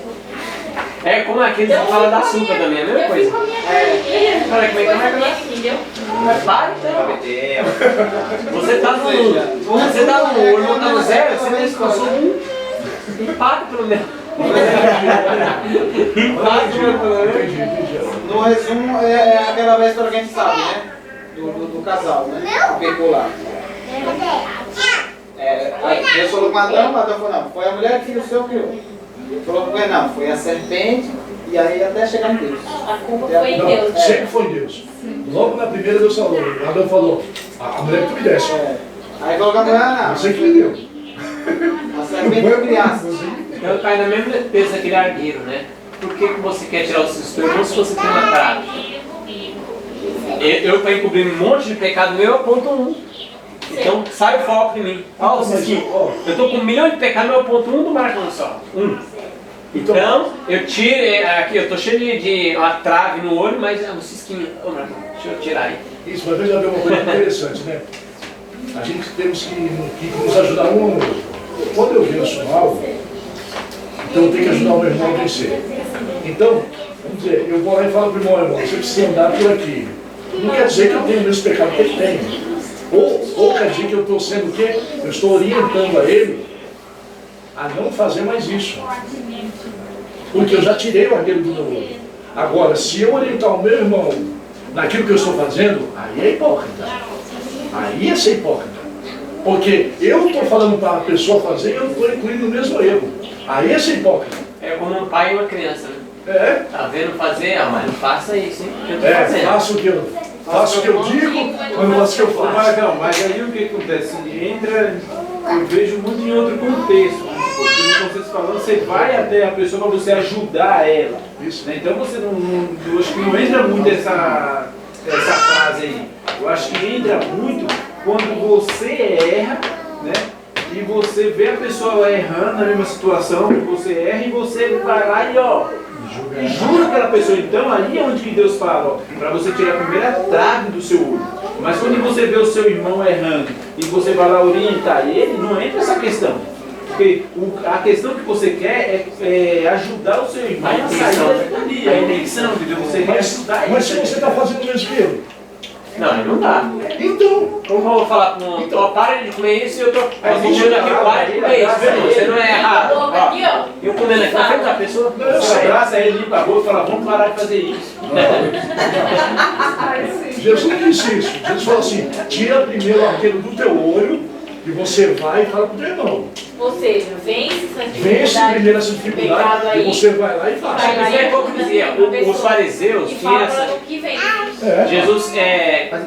É como aqueles que falam da açúcar também, é a mesma Eu coisa. fiz com a minha família, Olha, como é que coisa é? minha, entendeu? Mas para então. Você tá no o irmão tá no zero, você mesmo passou um. Empate pelo menos. Empate pelo menos. No resumo, é aquela vez que a gente sabe, né? Do casal, né? O pecular. Aí Deus falou com Adão falou, não, foi a mulher que o Senhor criou. Falou com ele, não, foi a serpente, e aí até chegar em Deus. A culpa foi em Não, Deus. sempre foi Deus. Logo na primeira Deus falou, Adão falou, a mulher que tu me desse. Aí falou com a mulher, não. Você que me deu. A serpente que criasse. Então cai na mesma defesa daquele argueiro, né? Por que você quer tirar o seu irmão se você tem uma prática? Eu para encobrir um monte de pecado meu, eu aponto um. Então sai o foco de mim. Ó, eu tô com 1 milhão de pecados, eu aponto um do Marcão só. Um. Então, eu tiro, aqui eu tô cheio de uma trave no olho, mas é um cisquinho. Ô Marcão, deixa eu tirar aí. Isso, mas veja bem uma coisa interessante, né? A gente temos que nos ajudar um ao outro. Quando eu venço mal, então eu tenho que ajudar o meu irmão a vencer. Então, vamos dizer, eu vou lá e falo para o irmão, você precisa andar por aqui. Não quer dizer que eu tenho o mesmo pecado que ele tem. Ou quer dizer que eu estou sendo o quê? Eu estou orientando a ele a não fazer mais isso. Porque eu já tirei o argueiro do meu olho. Agora, se eu orientar o meu irmão naquilo que eu estou fazendo, aí é hipócrita. Aí é ser hipócrita. Porque eu estou falando para a pessoa fazer e eu estou incluindo o mesmo erro. Aí é ser hipócrita. É como um pai e uma criança, né? É. Tá vendo fazer? Ah, mas não faça isso, hein? Que eu tô fazendo. Faço o que eu digo, mas não faço o que eu faço. Marcão, mas aí o que acontece? Entra, eu vejo muito em outro contexto. Como vocês falando, você vai até a pessoa para você ajudar ela. Isso. Né? Então você eu acho que não entra muito essa frase aí. Eu acho que entra muito quando você erra, né? E você vê a pessoa errando na mesma situação, que você erra e você vai lá e e julga aquela pessoa. Então aí é onde que Deus fala, para você tirar a primeira trave do seu olho. Mas quando você vê o seu irmão errando e você vai lá orientar ele, não entra essa questão. Porque a questão que você quer é ajudar o seu irmão a sair dali. A intenção, entendeu? Você quer ajudar ele. Mas se você está fazendo o mesmo que ele, Não, aí não dá. Então, Como eu vou falar para um, ó, para de comer isso e eu tô Aí deixando aqui, para de comer isso. Você não é errado. Boca aqui, ó. E eu comendo aqui na frente da pessoa. Você abraça ele, limpa a boca e fala, vamos parar de fazer isso. Jesus disse isso. Jesus falou assim, tira primeiro aquele do teu olho e você vai e fala pro teu irmão. Ou seja, vence essa Vence dificuldade, primeiro essa pecado dificuldade e aí. você vai lá e faz. Vai lá Isso é hipocrisia. Os fariseus E tinham fala essa... no que vem. É. Jesus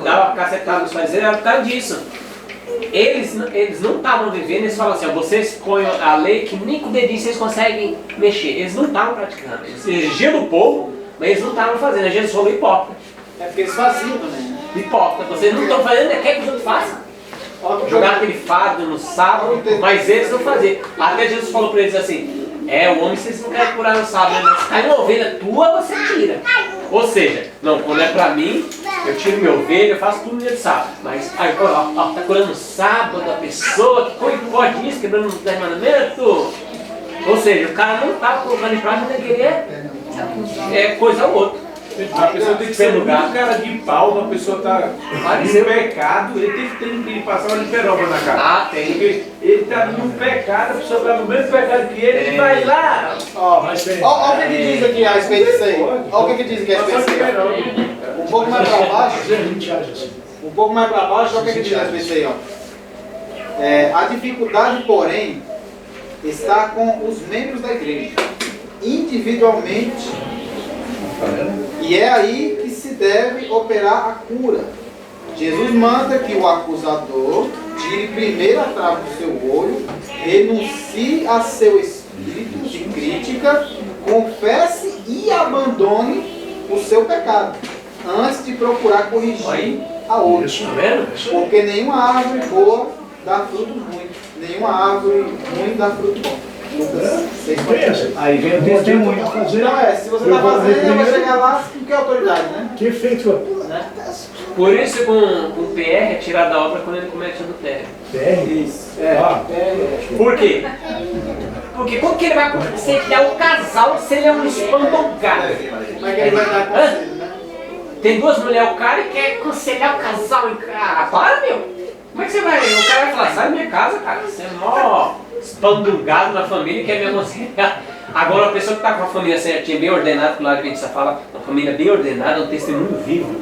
dava cacetada nos fariseus era por causa disso. Eles não estavam vivendo, eles falam assim, ó, vocês põem a lei que nem com o dedinho vocês conseguem mexer. Eles não estavam praticando. Eles exigiam do povo, mas eles não estavam fazendo. Jesus falou hipócrita. É porque eles faziam também, né? Hipócrita. Vocês não estão fazendo, quer que os outros façam. Jogar aquele fardo no sábado, mas eles não faziam. Até Jesus falou para eles assim, o homem vocês não querem curar no sábado, né? Mas se cai uma ovelha tua, você tira. Ou seja, não, quando é pra mim, eu tiro minha ovelha, eu faço tudo no dia de sábado. Mas aí, ó, tá curando no sábado a pessoa, que pode isso, quebrando os 10 mandamentos. Ou seja, o cara não tá colocando em prática, ele queria coisa ou outra. A pessoa tem que ser muito cara de pau, uma pessoa tá em pecado, ele tem que passar uma liberoba na cara. Ah, tem. Porque ele tá no pecado, a pessoa tá no mesmo pecado que ele vai lá. Ó, Mas tem. o que diz aqui a respeito disso aí. Ó o que diz aqui a respeito disso aí. Um pouco mais para baixo. A gente age assim. Um pouco mais para baixo, olha o que diz a respeito disso aí, ó. A dificuldade, porém, está com os membros da igreja, individualmente. E é aí que se deve operar a cura. Jesus manda que o acusador tire primeiro a trave do seu olho, renuncie a seu espírito de crítica, confesse e abandone o seu pecado, antes de procurar corrigir a outra. Isso, Tá vendo? Porque nenhuma árvore boa dá fruto ruim, nenhuma árvore ruim dá fruto bom. Lucas 6:4. Aí vem o testemunho. Então se você está fazendo, vai chegar lá com que autoridade, né? Que efeito Por isso com o PR é tirar da obra quando ele comete adultério. PR? Isso. Por quê? Porque como que ele vai aconselhar o casal se ele é um espandongado? Como é que ele vai dar conselho, né? Tem duas mulheres, o cara quer aconselhar o casal em casa. Para, meu! Como é que você vai? O cara vai falar, sai da minha casa, cara. Você é mó espandungado na família e quer me aconselhar. Agora, a pessoa que está com a família certinha, bem ordenada, que lá a gente só fala, uma família bem ordenada, um testemunho vivo.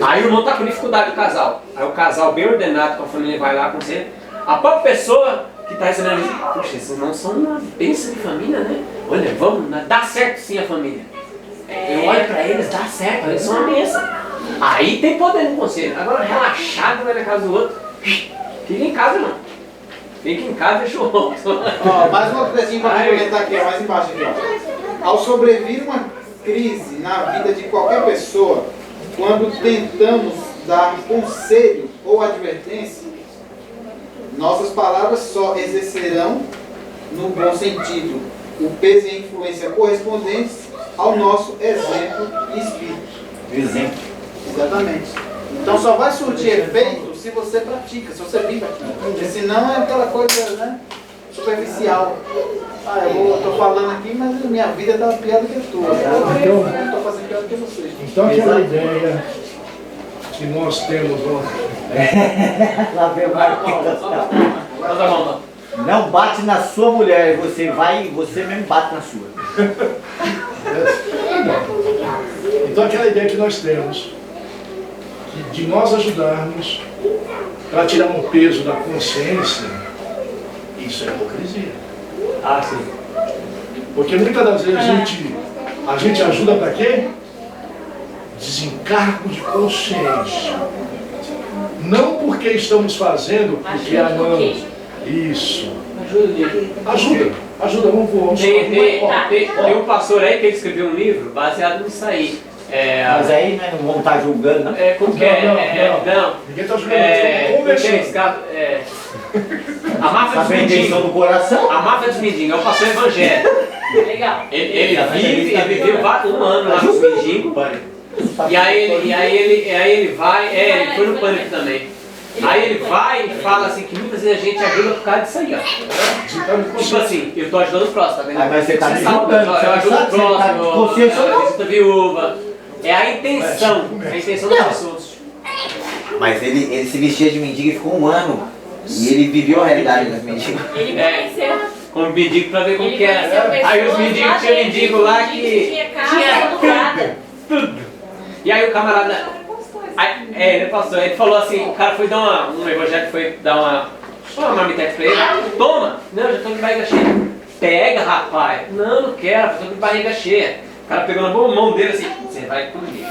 Aí o irmão está com dificuldade do casal. Aí o casal bem ordenado com a família vai lá aconselha. A própria pessoa que está recebendo diz, puxa, esses irmãos são uma bênção de família, né? Olha, vamos, dá certo sim a família. Eu olho para eles, dá certo, eles são uma bênção. Aí tem poder no conselho. Agora relaxado vai na casa do outro, fica em casa não. Fica em casa e deixa o outro. Ó, mais uma coisinha para complementar aqui, ó, mais embaixo aqui, ó. Ao sobrevir uma crise na vida de qualquer pessoa, quando tentamos dar conselho ou advertência, nossas palavras só exercerão, no bom sentido, o peso e a influência correspondentes ao nosso exemplo e espírito. Exemplo. Exatamente. Então só vai surtir efeito se você pratica, se você vive aquilo. Porque senão é aquela coisa, né, superficial. Eu estou falando aqui, mas minha vida está pior do que a tua. Eu estou fazendo pior do que vocês. Então aquela ideia que nós temos, Lá vem o Marcos. Não bate na sua mulher, você vai e você mesmo bate na sua. então aquela ideia que nós temos de nós ajudarmos para tirar um peso da consciência, isso é hipocrisia. Ah, sim. Porque muitas das vezes a gente ajuda para quê? Desencargo de consciência. Não porque estamos fazendo, porque amamos. Isso. Ajuda, vamos Tem um pastor aí que ele escreveu um livro baseado nisso aí. Mas aí né, não vão estar julgando, não? Como que é? Não. Ninguém está julgando, estamos conversando. A máfia dos Sabe a intenção do coração? A máfia dos mendigos é o pastor evangélico. Legal. Ele viveu um ano lá nos mendigos. E aí ele vai, ele foi no pânico também. Aí ele vai e fala assim que muitas vezes a gente ajuda por causa disso aí, ó. Tipo assim, eu tô ajudando o próximo, tá vendo? Mas você tá me sabe, julgando, eu ajudo o próximo, consciência ou não? visita viúva. É a intenção das pessoas. Mas ele se vestia de mendigo e ficou um ano. E ele viveu a realidade das mendigos. Ele conheceu. Como mendigo pra ver como Ele que conheceu era. Aí os pessoas mendigos, lá tinha dentro, mendigo lá mendigo que tinha casa alugada. tudo. E aí o camarada. Aí, ele falou assim, o cara foi dar um evangélico foi dar uma marmitex pra ele. Toma! Não, já tô de barriga cheia. Pega, rapaz. Não quero, eu tô de barriga cheia. O cara pegou na mão dele assim, você vai comigo.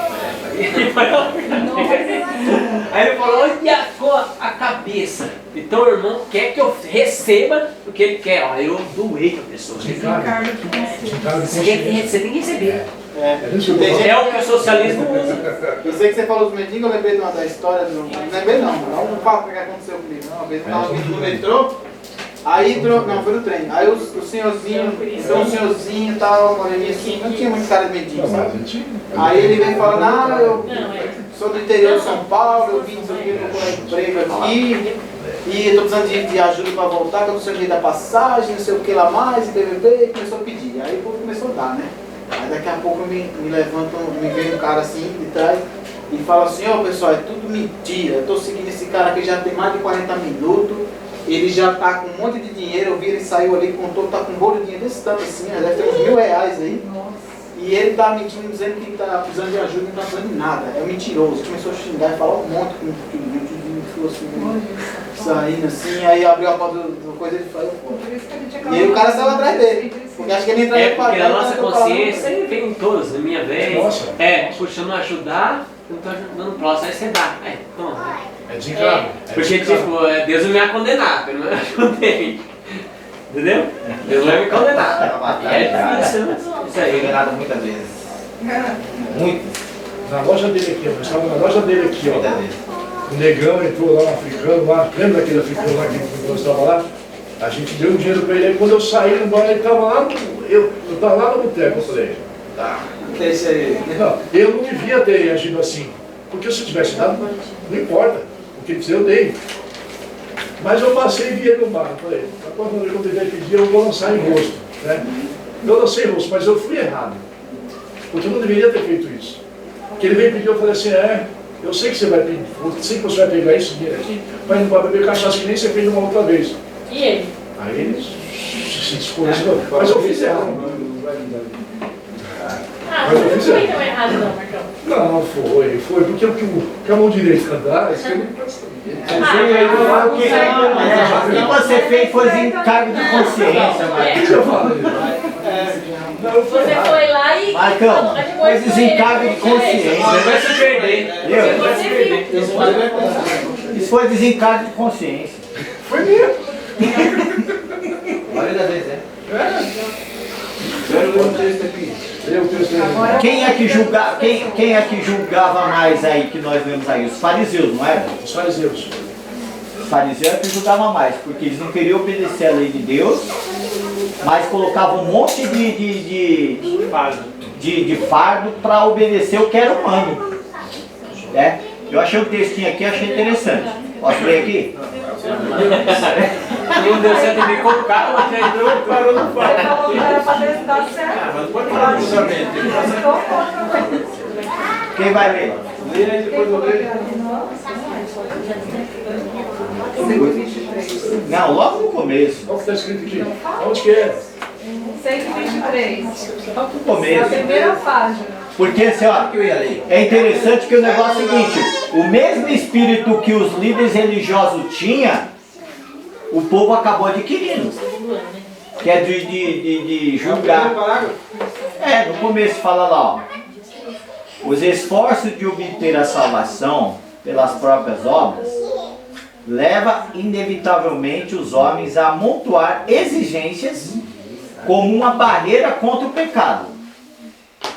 Aí ele falou, olha a cabeça. Então o irmão quer que eu receba o que ele quer. Ó, eu doei pra pessoa. Você tem que receber. É o que o socialismo usa. Eu sei que você falou dos mendigos, eu lembrei da história do. Não lembrei não, um fato que aconteceu comigo. Uma vez eu estava vindo no metrô, aí entrou. Não, foi no trem. Aí o senhorzinho, entrou um senhorzinho e tal, moreninho assim, não tinha muito cara de mendigo, sabe? Aí ele veio falando, ah, eu sou do interior de São Paulo, eu vim procurar emprego aqui. E estou precisando de ajuda para voltar, que eu não sei o que da passagem, não sei o que lá mais, e BBB, e começou a pedir. Aí o povo começou a dar, né? Aí daqui a pouco me levantam, me vem um cara assim de trás e fala assim, ó pessoal, é tudo mentira, eu tô seguindo esse cara aqui já tem mais de 40 minutos, ele já tá com um monte de dinheiro, eu vi ele saiu ali, contou, tá com um bolo de dinheiro desse tanto assim, deve ter uns R$1.000 aí. E ele tá mentindo, dizendo que tá precisando de ajuda e não tá precisando de nada, é um mentiroso. Começou a xingar e falar um monte com o tio ficou assim, saindo assim, aí abriu a porta do coisa e ele falou, pô. E aí o cara saiu atrás dele. Porque acho que ele entrou no porque a nossa consciência ele vem em todos, na minha vez. Nossa. Puxando ajudar, eu tô ajudando o próximo, aí você dá. Toma. É desencargo. Porque tipo, Deus não me vai condenar, eu não ajudei. Entendeu? Deus vai me condenar. É difícil, né? Isso aí, enganado muitas vezes. Muitas. Na loja dele aqui, ó. Nós estávamos na loja dele aqui, Muitas ó. vezes. O negão entrou lá, um africano lá. Lembra daquele africano lá que nós estávamos lá? A gente deu um dinheiro para ele. Aí quando eu saí no bar, ele estava lá, eu estava lá no boteco. Eu falei, tá. Esse aí. Não, eu não devia ter agido assim. Porque se eu tivesse dado, não importa. O que ele precisa, eu dei. Mas eu passei e vi ele no bar. Eu falei, quando ele vai pedir, eu vou lançar em rosto. Né? Eu lancei em rosto, mas eu fui errado. Porque eu não deveria ter feito isso. Porque ele veio pedir, eu falei assim, eu sei que você vai pedir, eu sei que você vai pegar esse dinheiro aqui, mas não vai beber cachaça que nem você fez uma outra vez. E ele? Aí ele se desconheceu. Mas eu fiz errado. Mas não foi tão errado não, Marcão. Não, foi, porque o que a mão direita dá, isso que eu não O que você fez foi desencargo de consciência, Marcão. eu falei. Não, eu fui Você errado. foi lá e... Marcão, foi desencargo de consciência. Você vai se perder. Viu? Você viu. Isso foi desencargo de consciência. Foi mesmo. A maioria das vezes, Quem é que julgava mais aí que nós vemos aí? Os fariseus, não é? Os fariseus. Os fariseus é que julgavam mais, porque eles não queriam obedecer a lei de Deus, mas colocavam um monte de fardo para obedecer o que era humano. Né? Eu achei um textinho aqui, achei interessante. Posso ler aqui? Não deu certo em mim com o carro, mas já entrou e parou no Você falou que era pra dar certo. Mas pode falar justamente. Quem vai ler? Leia aí, depois eu leio. Não, logo no começo. Olha o que está escrito aqui. Onde que é? 123. Logo no Na começo. primeira página. Porque assim, ó, é interessante que o negócio é o seguinte, o mesmo espírito que os líderes religiosos tinham, o povo acabou adquirindo. Que é de julgar. No começo fala lá, ó. Os esforços de obter a salvação pelas próprias obras leva inevitavelmente os homens a amontoar exigências como uma barreira contra o pecado.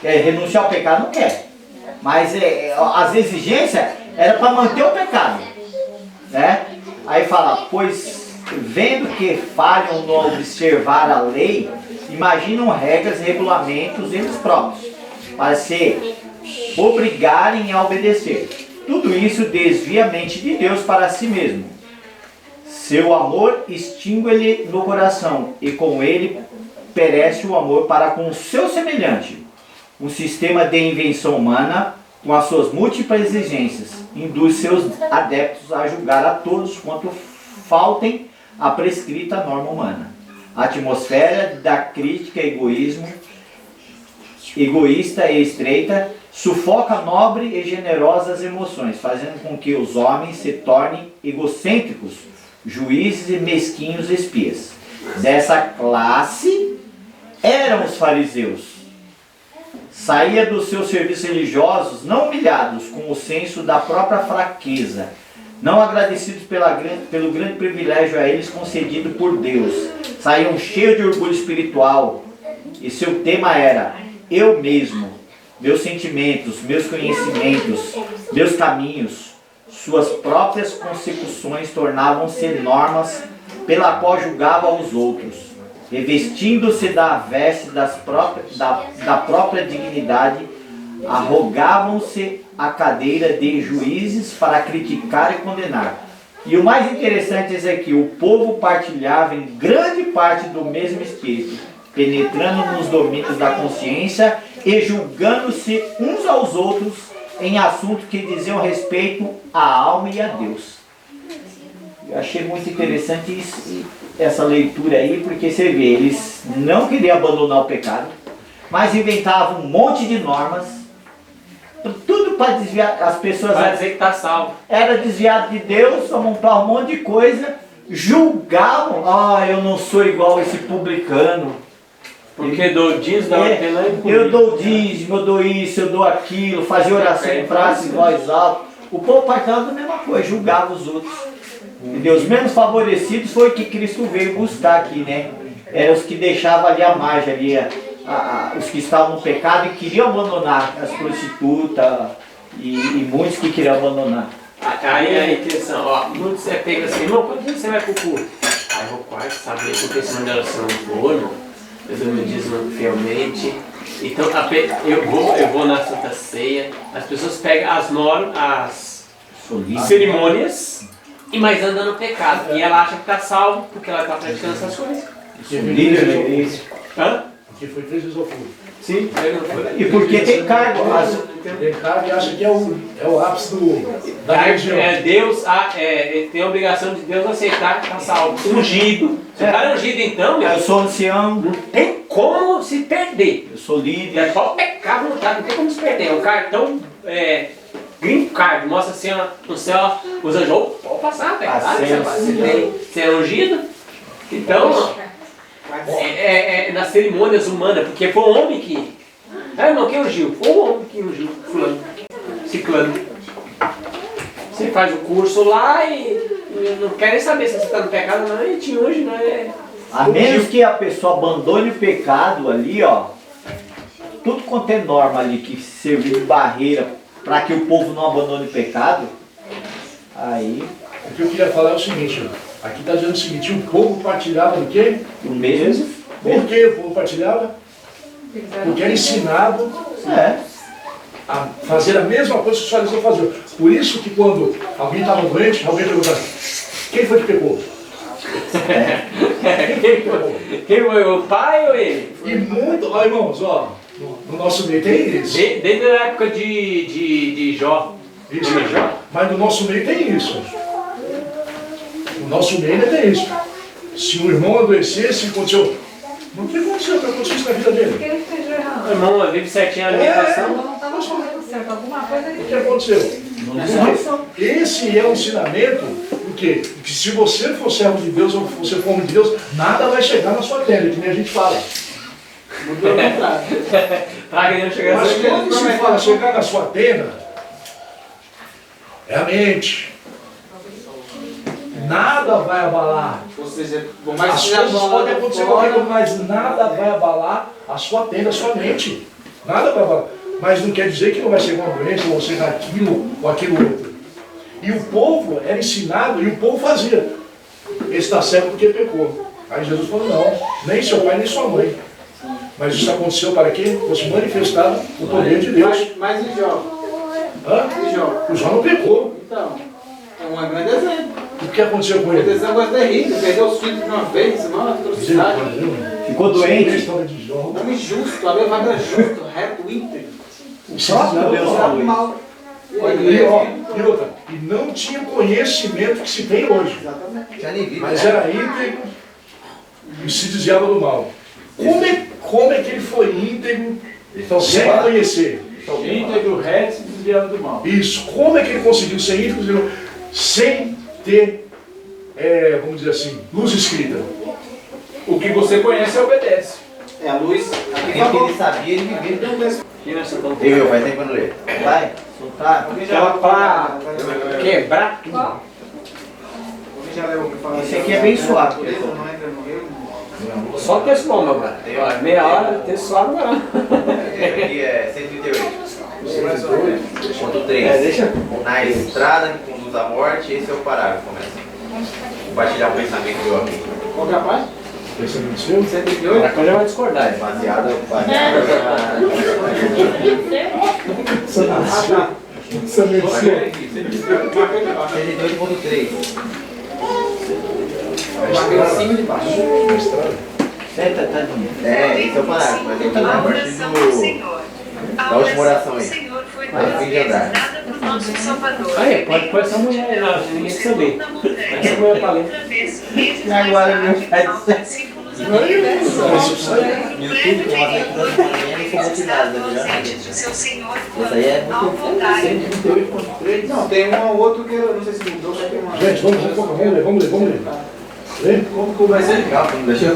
Quer renunciar ao pecado? Não quer. Mas as exigências eram para manter o pecado. Né? Aí fala, pois vendo que falham no observar a lei, imaginam regras e regulamentos eles próprios, para se obrigarem a obedecer. Tudo isso desvia a mente de Deus para si mesmo. Seu amor extingue-lhe no coração, e com ele perece o amor para com o seu semelhante. Um sistema de invenção humana com as suas múltiplas exigências, induz seus adeptos a julgar a todos quanto faltem à prescrita norma humana. A atmosfera da crítica egoísta e estreita sufoca nobre e generosas emoções, fazendo com que os homens se tornem egocêntricos, juízes e mesquinhos espias. Dessa classe eram os fariseus. Saía dos seus serviços religiosos, não humilhados com o senso da própria fraqueza, não agradecidos pelo grande privilégio a eles concedido por Deus. Saíam cheios de orgulho espiritual, e seu tema era: eu mesmo, meus sentimentos, meus conhecimentos, meus caminhos. Suas próprias consecuções tornavam-se normas pela qual julgava os outros, revestindo-se da veste da própria dignidade, arrogavam-se a cadeira de juízes para criticar e condenar. E o mais interessante é que o povo partilhava em grande parte do mesmo espírito, penetrando nos domínios da consciência e julgando-se uns aos outros em assuntos que diziam respeito à alma e a Deus. Eu achei muito interessante isso, essa leitura aí, porque você vê, eles não queriam abandonar o pecado, mas inventavam um monte de normas, tudo para desviar as pessoas. Para dizer que está salvo. Era desviado de Deus, só montar um monte de coisa, julgavam: eu não sou igual esse publicano. Porque dou dízimo, eu dou dízimo, eu dou isso, eu dou aquilo, fazia oração em praça em voz alta. O povo partilhava da mesma coisa, julgava os outros. Entendeu? Os menos favorecidos foi o que Cristo veio buscar aqui, né? Eram os que deixavam ali a margem, ali, os que estavam no pecado e queriam abandonar, as prostitutas e muitos que queriam abandonar. Aí a intenção, muitos pega assim: irmão, quando você vai pro culto? Aí eu vou quase saber, porque esse mandar oração no forno, Deus me diz fielmente. Então eu vou na Santa Ceia, as pessoas pegam as cerimônias e mais anda no pecado. E ela acha que está salvo porque ela está praticando essas coisas. Porque foi 3 vezes ao fogo. Sim, e porque tem cargo. Tem cargo e acha que é o ápice da religião. Deus tem a obrigação de Deus aceitar que está salvo. Ungido. Se o cara é ungido, então, eu sou ancião. Não tem como se perder. Eu sou líder. É só o pecado, não tem como se perder. O cartão green card mostra assim no céu, os anjos, pode passar, você é ungido. Então, nas cerimônias humanas, porque foi o homem que. Irmão, quem ungiu? Foi o homem que ungiu, fulano, ciclano. Você faz o curso lá e não quer nem saber se você está no pecado, não, e te unge, não é. A menos que a pessoa abandone o pecado ali, tudo quanto é norma ali que serviu de barreira para que o povo não abandone o pecado, aí. O que eu queria falar é o seguinte: aqui está dizendo o seguinte: o povo partilhava do quê? Do mesmo. Por que o povo partilhava? Porque era ensinado a fazer a mesma coisa que os fariseus faziam. Por isso que quando alguém estava doente, alguém perguntava: quem foi que pecou? Quem foi, o pai ou ele? E muito, irmãos, no nosso meio tem isso. Desde a época de Jó. Mas no nosso meio tem isso. No nosso meio ainda tem isso. Se um irmão adoecesse, aconteceu. Não o que aconteceu? O que aconteceu isso na vida dele? Porque ele fez errado. O irmão vive certinho a alimentação. Não estava fazendo certo. Alguma coisa ele O que aconteceu? Esse é o ensinamento, porque se você for servo de Deus ou você for homem de Deus, nada vai chegar na sua tenda, que nem a gente fala. Mas quando se fala chegar na sua tenda, é a mente. Nada vai abalar. Ou seja, As coisas podem acontecer comigo, mas nada vai abalar a sua tenda, a sua mente. Nada vai abalar. Mas não quer dizer que não vai chegar uma doença, ou seja aquilo ou aquilo outro. E o povo era ensinado, e o povo fazia. Esse está certo porque pecou. Aí Jesus falou: não, nem seu pai nem sua mãe. Mas isso aconteceu para que fosse manifestado o poder de Deus. Mas e Jó? E Jó? O Jó não pecou. Então, é um grande exemplo. O que aconteceu com O ele? exemplo é terrível, perdeu os filhos de uma vez, irmão, atrocidade. Ficou doente. Homem justo, a levada justo, reto, íntegro. O próprio Não, Deus Deus falou do isso. mal. E outra, e não tinha conhecimento que se tem hoje. Exatamente. Tinha nem visto, Mas né? era íntegro e se desviava do mal. Como é que ele foi íntegro sem conhecer? Íntegro, reto, se desviava do mal. Isso. Como é que ele conseguiu ser íntegro sem ter, vamos dizer assim, luz escrita? O que você conhece, obedece. É a luz. Aquilo que ele sabia, ele vivia. Eu, vai tempo que eu não leio. Vai, soltar. Aquela pá, Quebrar tudo. Qual? Esse aqui é bem suave. Não entra no reino. Só texto bom, meu cara. Ó, meia hora, texto suave não. Esse aqui é 138. Ponto 3. Deixa. Na estrada que conduz à morte, esse é o parágrafo. Começa. Compartilhar um pensamento meu aqui. qual que é a paz? Pensamento seu? 138? A coisa vai discordar. Baseado Pensamento seu. 138.3. Acima de baixo. Na estrada. Esse é o parágrafo, mas eu tô na partir da última oração aí. A fim de andar. Aí, pode pôr essa mulher aí, não, ninguém precisa ler. Essa mulher pra ler. E agora meu chat. YouTube, que mostra aqui das manhãs, não sou motivado, tá ligado? Essa aí é muito 138.3. Não, tem um ou outro que eu não sei se mudou, mas tem uma. Gente, vamos ler. Lê? Como que vai ser? legal, não deixou?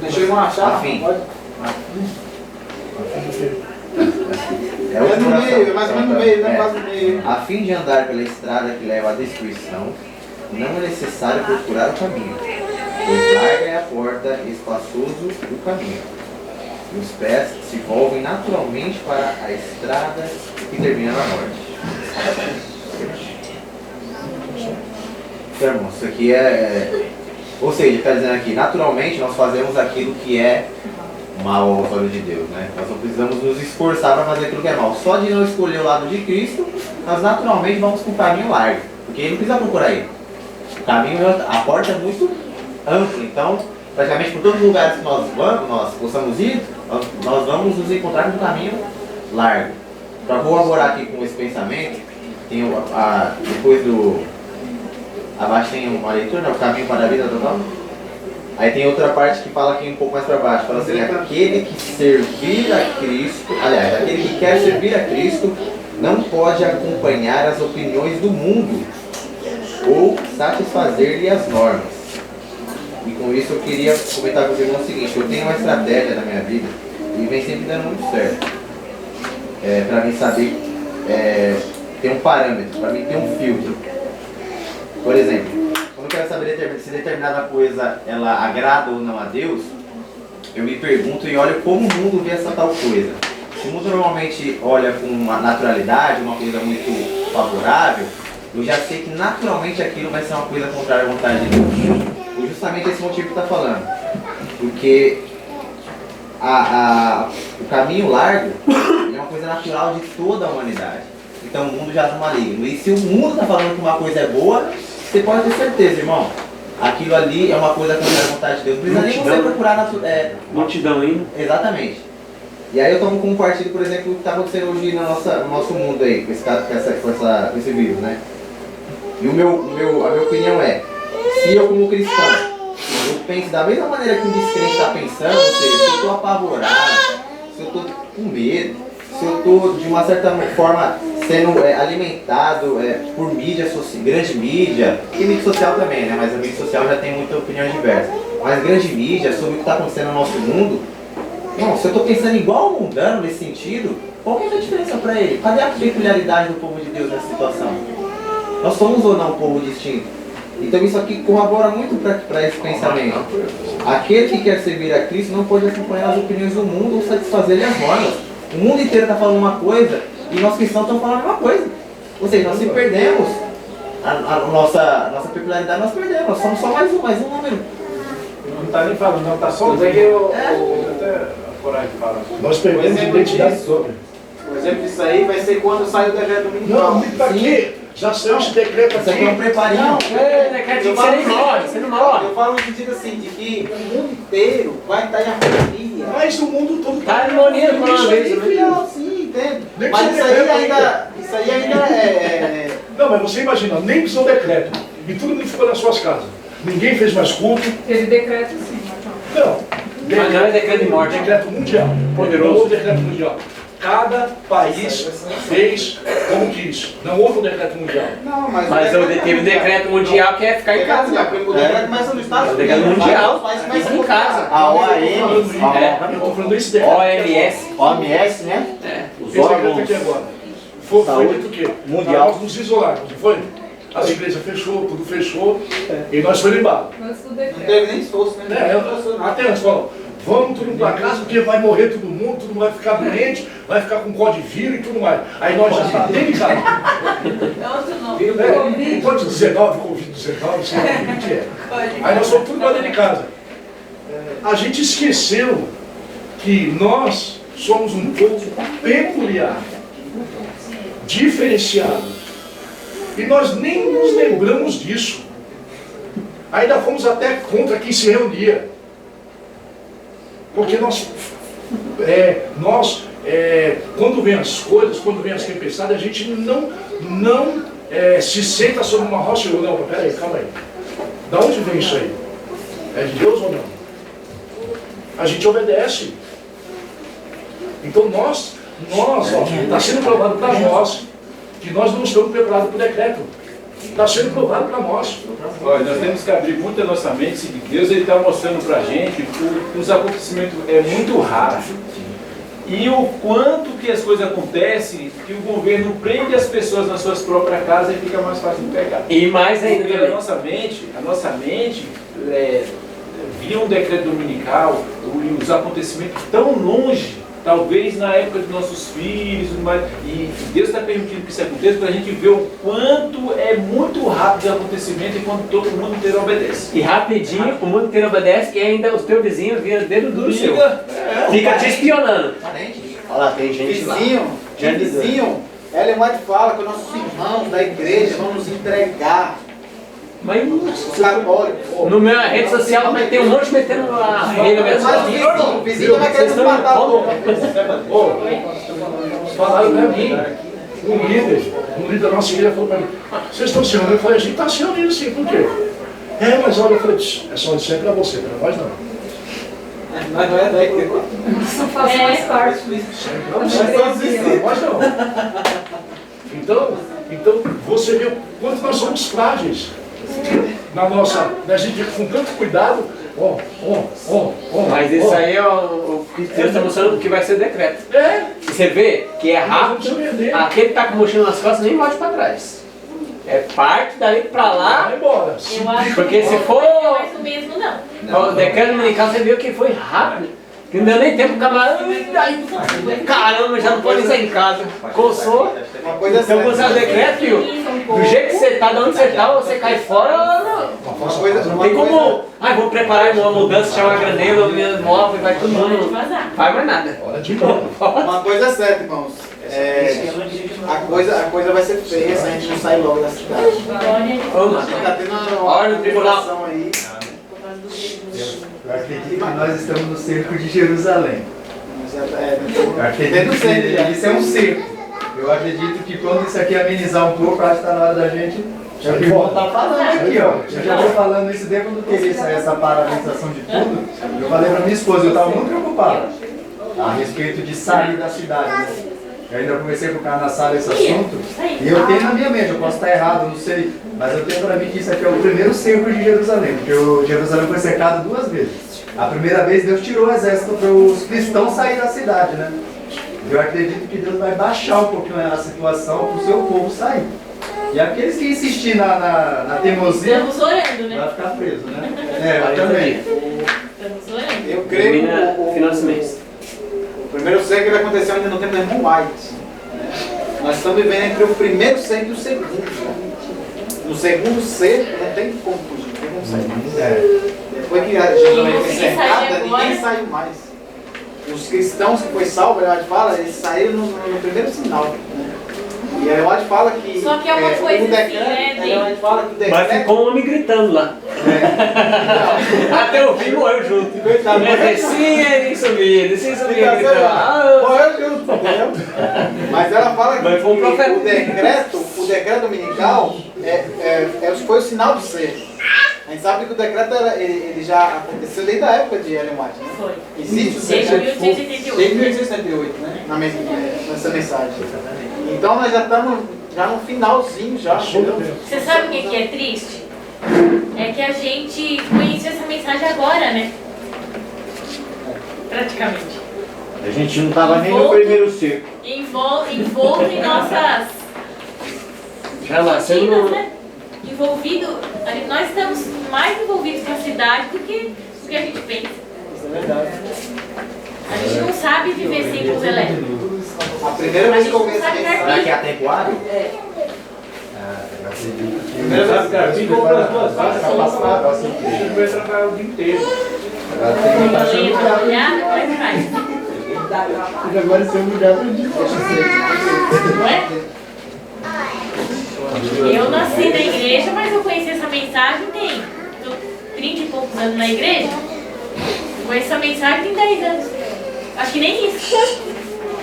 Deixa eu achar. Afim. Pode. É É outra no oração. meio, é mais ou menos no meio, né? É. Quase no meio. A fim de andar pela estrada que leva à destruição, não é necessário procurar o caminho, pois larga é a porta e espaçoso o caminho. E os pés se volvem naturalmente para a estrada que termina na morte. Então, irmão, isso aqui ou seja, está dizendo aqui, naturalmente nós fazemos aquilo que é mal aos olhos de Deus, né? Nós não precisamos nos esforçar para fazer aquilo que é mal. Só de não escolher o lado de Cristo, nós naturalmente vamos para um caminho largo, porque ele não precisa procurar ele. O caminho, a porta é muito ampla, então praticamente por todos os lugares que nós possamos ir, nós vamos nos encontrar com um caminho largo. Para corroborar aqui com esse pensamento, tem depois do abaixo tem uma leitura, né? O caminho para a vida total. Aí tem outra parte que fala aqui um pouco mais para baixo, fala assim, aquele que servir a Cristo, aliás, aquele que quer servir a Cristo não pode acompanhar as opiniões do mundo ou satisfazer-lhe as normas. E com isso eu queria comentar com os irmãos o seguinte, eu tenho uma estratégia na minha vida e vem sempre dando muito certo. Para mim saber, ter um parâmetro, para mim ter um filtro. Por exemplo, quando eu quero saber se determinada coisa ela agrada ou não a Deus, eu me pergunto e olho como o mundo vê essa tal coisa. Se o mundo normalmente olha com uma naturalidade, uma coisa muito favorável, eu já sei que naturalmente aquilo vai ser uma coisa contrária à vontade de Deus. Por justamente esse motivo que está falando. Porque o caminho largo é uma coisa natural de toda a humanidade. Então o mundo já está maligno. E se o mundo está falando que uma coisa é boa, você pode ter certeza, irmão. Aquilo ali é uma coisa contrária à vontade de Deus. Não precisa nem você procurar Multidão indo. Exatamente. E aí eu tomo como partido, por exemplo, o que está acontecendo hoje no nosso mundo aí, com esse vírus, né? E a minha opinião é, se eu como cristão, eu penso da mesma maneira que um descrente está pensando, ou seja, se eu estou apavorado, se eu estou com medo, se eu estou de uma certa forma sendo alimentado por mídia, grande mídia, e mídia social também, né? Mas a mídia social já tem muita opinião diversa. Mas grande mídia sobre o que está acontecendo no nosso mundo, não, se eu estou pensando igual ao mundano nesse sentido, qual que é a diferença para ele? Cadê a peculiaridade do povo de Deus nessa situação? Nós somos ou não um povo distinto? Então isso aqui corrobora muito para esse pensamento. Aquele que quer servir a Cristo não pode acompanhar as opiniões do mundo ou satisfazer-lhe as normas. O mundo inteiro está falando uma coisa e nós cristãos estamos falando a mesma coisa. Ou seja, nós se perdemos. A nossa peculiaridade nós perdemos. Nós somos só mais um número. Não está nem falando, não, está só até a coragem de falar. Nós perdemos a identidade sobre. O exemplo disso aí vai ser quando sai o decreto dominical. Não, está aqui. Já saiu esse decreto Isso aqui é um aqui. preparinho. Você nem morre, você não morre. Eu falo no sentido assim, de que o mundo inteiro vai estar em harmonia. Mas o mundo todo Tá harmonia com isso uma vez, aí, né? filho. Sim, entendo. Nem Mas precisa isso aí decreto ainda é... Não, mas você imagina, nem precisou decreto. E todo mundo ficou nas suas casas. Ninguém fez mais culto. Teve decreto sim, Marcão. Não. Mas não é decreto de morte. Decreto mundial. Poderoso decreto mundial. Cada país fez como quis. Não houve um decreto mundial. Não, Mas eu teve decreto mundial que é ficar em casa. O decreto começa nos Estados É o Unidos. decreto mundial. Mas Fica em casa. A OAM, Eu estou falando desse decreto. OMS. OMS, né? É. Os Esse decreto órgãos aqui agora. Foi Saúde dito o quê? mundial. Nós nos isolamos, não foi? As igrejas fechou, tudo fechou. E nós foi embora. Antes do não decreto. teve nem esforço, né? Até antes falou, vamos todo mundo para casa porque vai morrer todo mundo vai ficar doente, vai ficar com código e tudo mais. Aí nós já está dentro de casa. Não pode 19, Covid-19, sei lá o que é. Aí nós fomos tudo para dentro de casa. A gente esqueceu que nós somos um povo peculiar, diferenciado. E nós nem nos lembramos disso. Ainda fomos até contra quem se reunia. Porque quando vem as coisas, quando vem as tempestades, a gente não se senta sobre uma rocha e fala, não, peraí, calma aí. Da onde vem isso aí? É de Deus ou não? A gente obedece. Então está sendo provado para nós que nós não estamos preparados para o decreto. Está sendo provado para nós. Olha, nós temos que abrir muito a nossa mente, se Deus está mostrando para a gente que os acontecimentos é muito raro. E o quanto que as coisas acontecem, que o governo prende as pessoas nas suas próprias casas e fica mais fácil de pegar. E mais ainda Porque também. a nossa mente via um decreto dominical e os acontecimentos tão longe, talvez na época dos nossos filhos, e Deus está permitindo que isso aconteça para a gente ver o quanto é muito rápido o acontecimento e quando todo mundo inteiro obedece. E rapidinho, o mundo inteiro obedece e ainda os teus vizinhos viram dedo duro seu. Fica te espionando. Olha lá, tem gente lá. Vizinho, Ellen White fala que os nossos irmãos da igreja vão nos entregar. Mas Os católicos. no meu rede social mas tem um monte metendo a rede Mas o vizinho vai querer nos matar. Falaram para mim, um líder da nossa igreja falou para mim, vocês estão se reunindo? Eu falei, a gente está se reunindo sim, por quê? Mas olha, eu falei, é só isso é para você, para nós não. Mas não é da igreja. Não faço mais parte. Para nós não. Então, você vê o quanto nós somos frágeis. A gente com tanto cuidado, Mas isso aí é o que Deus está mostrando que vai ser decreto. E você vê que é rápido, aquele que está com mochila nas costas nem volte para trás. É parte dali para lá. vai embora. Eu acho Porque que se for- não é mais o mesmo, não. O decreto dominical você viu que foi rápido. Que não deu nem tempo o camarada. Caramba, já não pode nem sair de casa. Coçou. Uma coisa Então quando sai o decreto, filho, do jeito que você tá, de onde você tá, você cai fora. Não tem como. Vou preparar uma mudança, chamar a grandeira, minha móvel, vai todo Pode mundo. vazar. Vai mais nada. Hora de novo. Uma coisa é certa, irmãos. A coisa vai ser feia se a gente não sair logo da cidade. Vamos Tá lá. tendo Hora do tribunal. tribulação aí. Eu acredito que nós estamos no cerco de Jerusalém. Eu Dentro acredito do centro já. que isso é um cerco. Eu acredito que quando isso aqui amenizar um pouco, acho que está na hora da gente. É o que o tá falando aqui, ó. Eu já estou falando isso desde quando queria sair essa paralisação de tudo. Eu falei para minha esposa, eu estava muito preocupado a respeito de sair da cidade. Né? Eu ainda conversei com o cara na sala esse assunto. E eu tenho na minha mente, eu posso estar errado, eu não sei. Mas eu tenho para mim que isso aqui é o primeiro cerco de Jerusalém. Porque o Jerusalém foi cercado 2 vezes. A primeira vez Deus tirou o exército para os cristãos saírem da cidade, né? Eu acredito que Deus vai baixar um pouquinho a situação para o seu povo sair. E aqueles que insistirem na teimosia, Estamos orando, né? vai ficar preso, né? Eu também. Estamos orando. Eu creio que Termina final desse mês. o primeiro século vai acontecer ainda no tempo do irmão White. Nós estamos vivendo entre o primeiro século e o segundo. No segundo século não tem como fugir, não tem como sair. Depois que a Jerusalém foi cercada, ninguém saiu mais. Os cristãos que foi salvo, a gente fala, eles saíram no primeiro sinal. Né? E a Ellen fala que Só que é uma coisa o decreto, assim, né, a gente fala que o decreto... Mas ficou um homem gritando lá. Até o fim morreu junto. Coitado, Ele descia e subia, descia e subia, gritando. morreu junto. Entendeu? Mas ela fala que Mas foi um profeta. o decreto dominical foi o sinal do ser. A gente sabe que o decreto ele já aconteceu desde a época de Ellen White, né? Foi. Existe o Desde decreto. 1888. Desde 1878, né? Nessa mensagem. Então nós já estamos no finalzinho já. Entendeu? Você sabe o que é triste? É que a gente conheceu essa mensagem agora, né? Praticamente. A gente não estava nem no primeiro ciclo. Envolto em nossas Já nasceu rotinas, no... né? Nós estamos mais envolvidos com a cidade do que a gente pensa. Isso é verdade. A gente não sabe viver sem luz elétrica. A primeira vez que eu ouvi essa Sabe mensagem. Será que é atemporário? Primeira vez que eu ouvi Comprou as duas vagas, Tá passado, assim. a gente vai trabalhar o dia inteiro. Agora tem que Uma estar lenha achando trabalhada, como é que faz? que agora esse é um lugar pra gente. Não é? Eu nasci na igreja, mas eu conheci essa mensagem tem 30 e poucos anos na igreja. Eu conheço essa mensagem tem 10 anos. Acho que nem isso.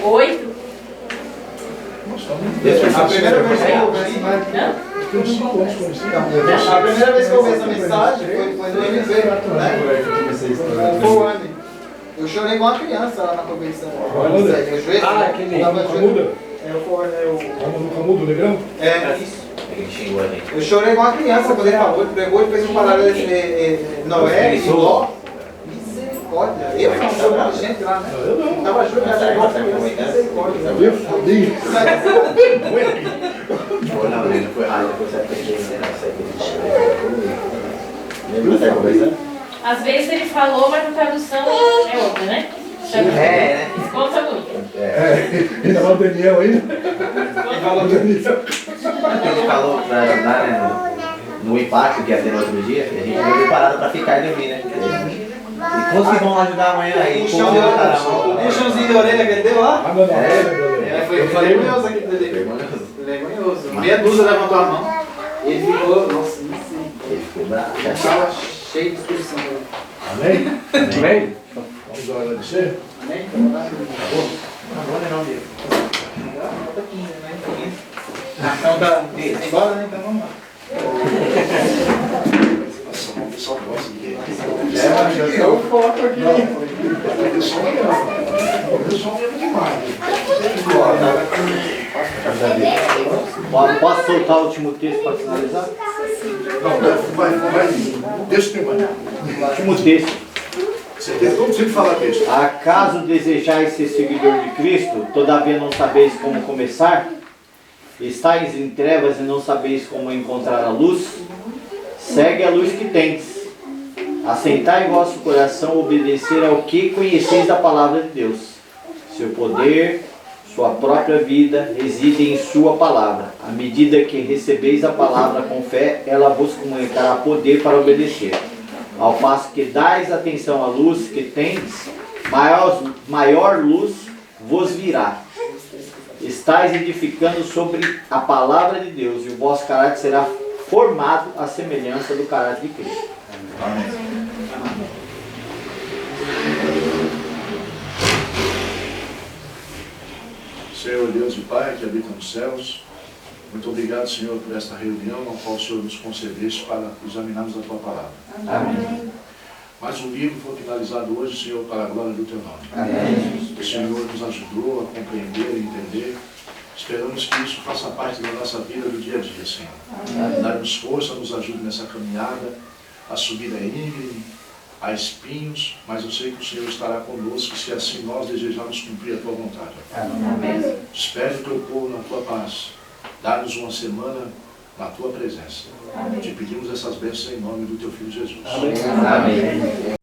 8. A primeira vez que eu ouvi. Não? A primeira vez que eu ouvi essa mensagem foi no MV, né? Foi o ano. Eu chorei igual uma criança lá na convenção. Aquele Camuda? Eu Camudo, Negrão? isso. Ele xingou a gente. Eu chorei igual uma criança quando ele falou, ele pegou e fez um paralelo de Noé e Ló. Misericórdia. Eu não sou muita gente lá, né? Eu não. Tava junto, era igual criança. Misericórdia. Eu fodinho. Não, ele foi rádio, depois você aprendeu, né? Nossa, aquele lembra até conversando? Às vezes ele falou, mas a tradução é outra, né? Né? Conta muito. Ainda lá o Daniel aí. Ele falou pra andar, né, no impacto que ia ter no outro dia, e a gente veio preparado pra ficar e dormir, né? E quantos que vão lá ajudar amanhã aí? O puxãozinho de orelha que ele deu lá? Ah, não. Foi vergonhoso aqui dele. Vergonhoso. Meia dúzia levantou a mão. Ele ficou, nossa, Ele ficou bravo. já estava cheio de discussão. Amém? Amém? Vamos agradecer? Amém? Não é não, Diego. Falta 15, né? Então tá embora, né? Então vamos lá. O pessoal gosta de Mas eu sou o foco aqui. O pessoal mesmo demais. Posso soltar o último texto para finalizar? Não, vai. Deixa eu terminar. Último texto. Você tem como sempre falar texto. Acaso desejais ser seguidor de Cristo, todavia não sabeis como começar? Estais em trevas e não sabeis como encontrar a luz? Segue a luz que tens. Assentai em vosso coração obedecer ao que conheceis da palavra de Deus. Seu poder, sua própria vida reside em sua palavra. À medida que recebeis a palavra com fé, ela vos comunicará poder para obedecer. Ao passo que dais atenção à luz que tendes, maior luz vos virá. Estais edificando sobre a palavra de Deus, e o vosso caráter será formado à semelhança do caráter de Cristo. Amém. Senhor Deus e Pai, que habita nos céus, muito obrigado, Senhor, por esta reunião na qual o Senhor nos concedeste para examinarmos a Tua palavra. Amém. Mais um livro foi finalizado hoje, Senhor, para a glória do Teu nome. Amém. O Senhor nos ajudou a compreender e entender. Esperamos que isso faça parte da nossa vida do dia a dia, Senhor. Dá-nos força, nos ajude nessa caminhada. A subida é íngreme, há espinhos, mas eu sei que o Senhor estará conosco se assim nós desejarmos cumprir a Tua vontade. Amém. Espere o Teu povo na Tua paz. Dá-nos uma semana na Tua presença. Te pedimos essas bênçãos em nome do Teu Filho Jesus. Amém.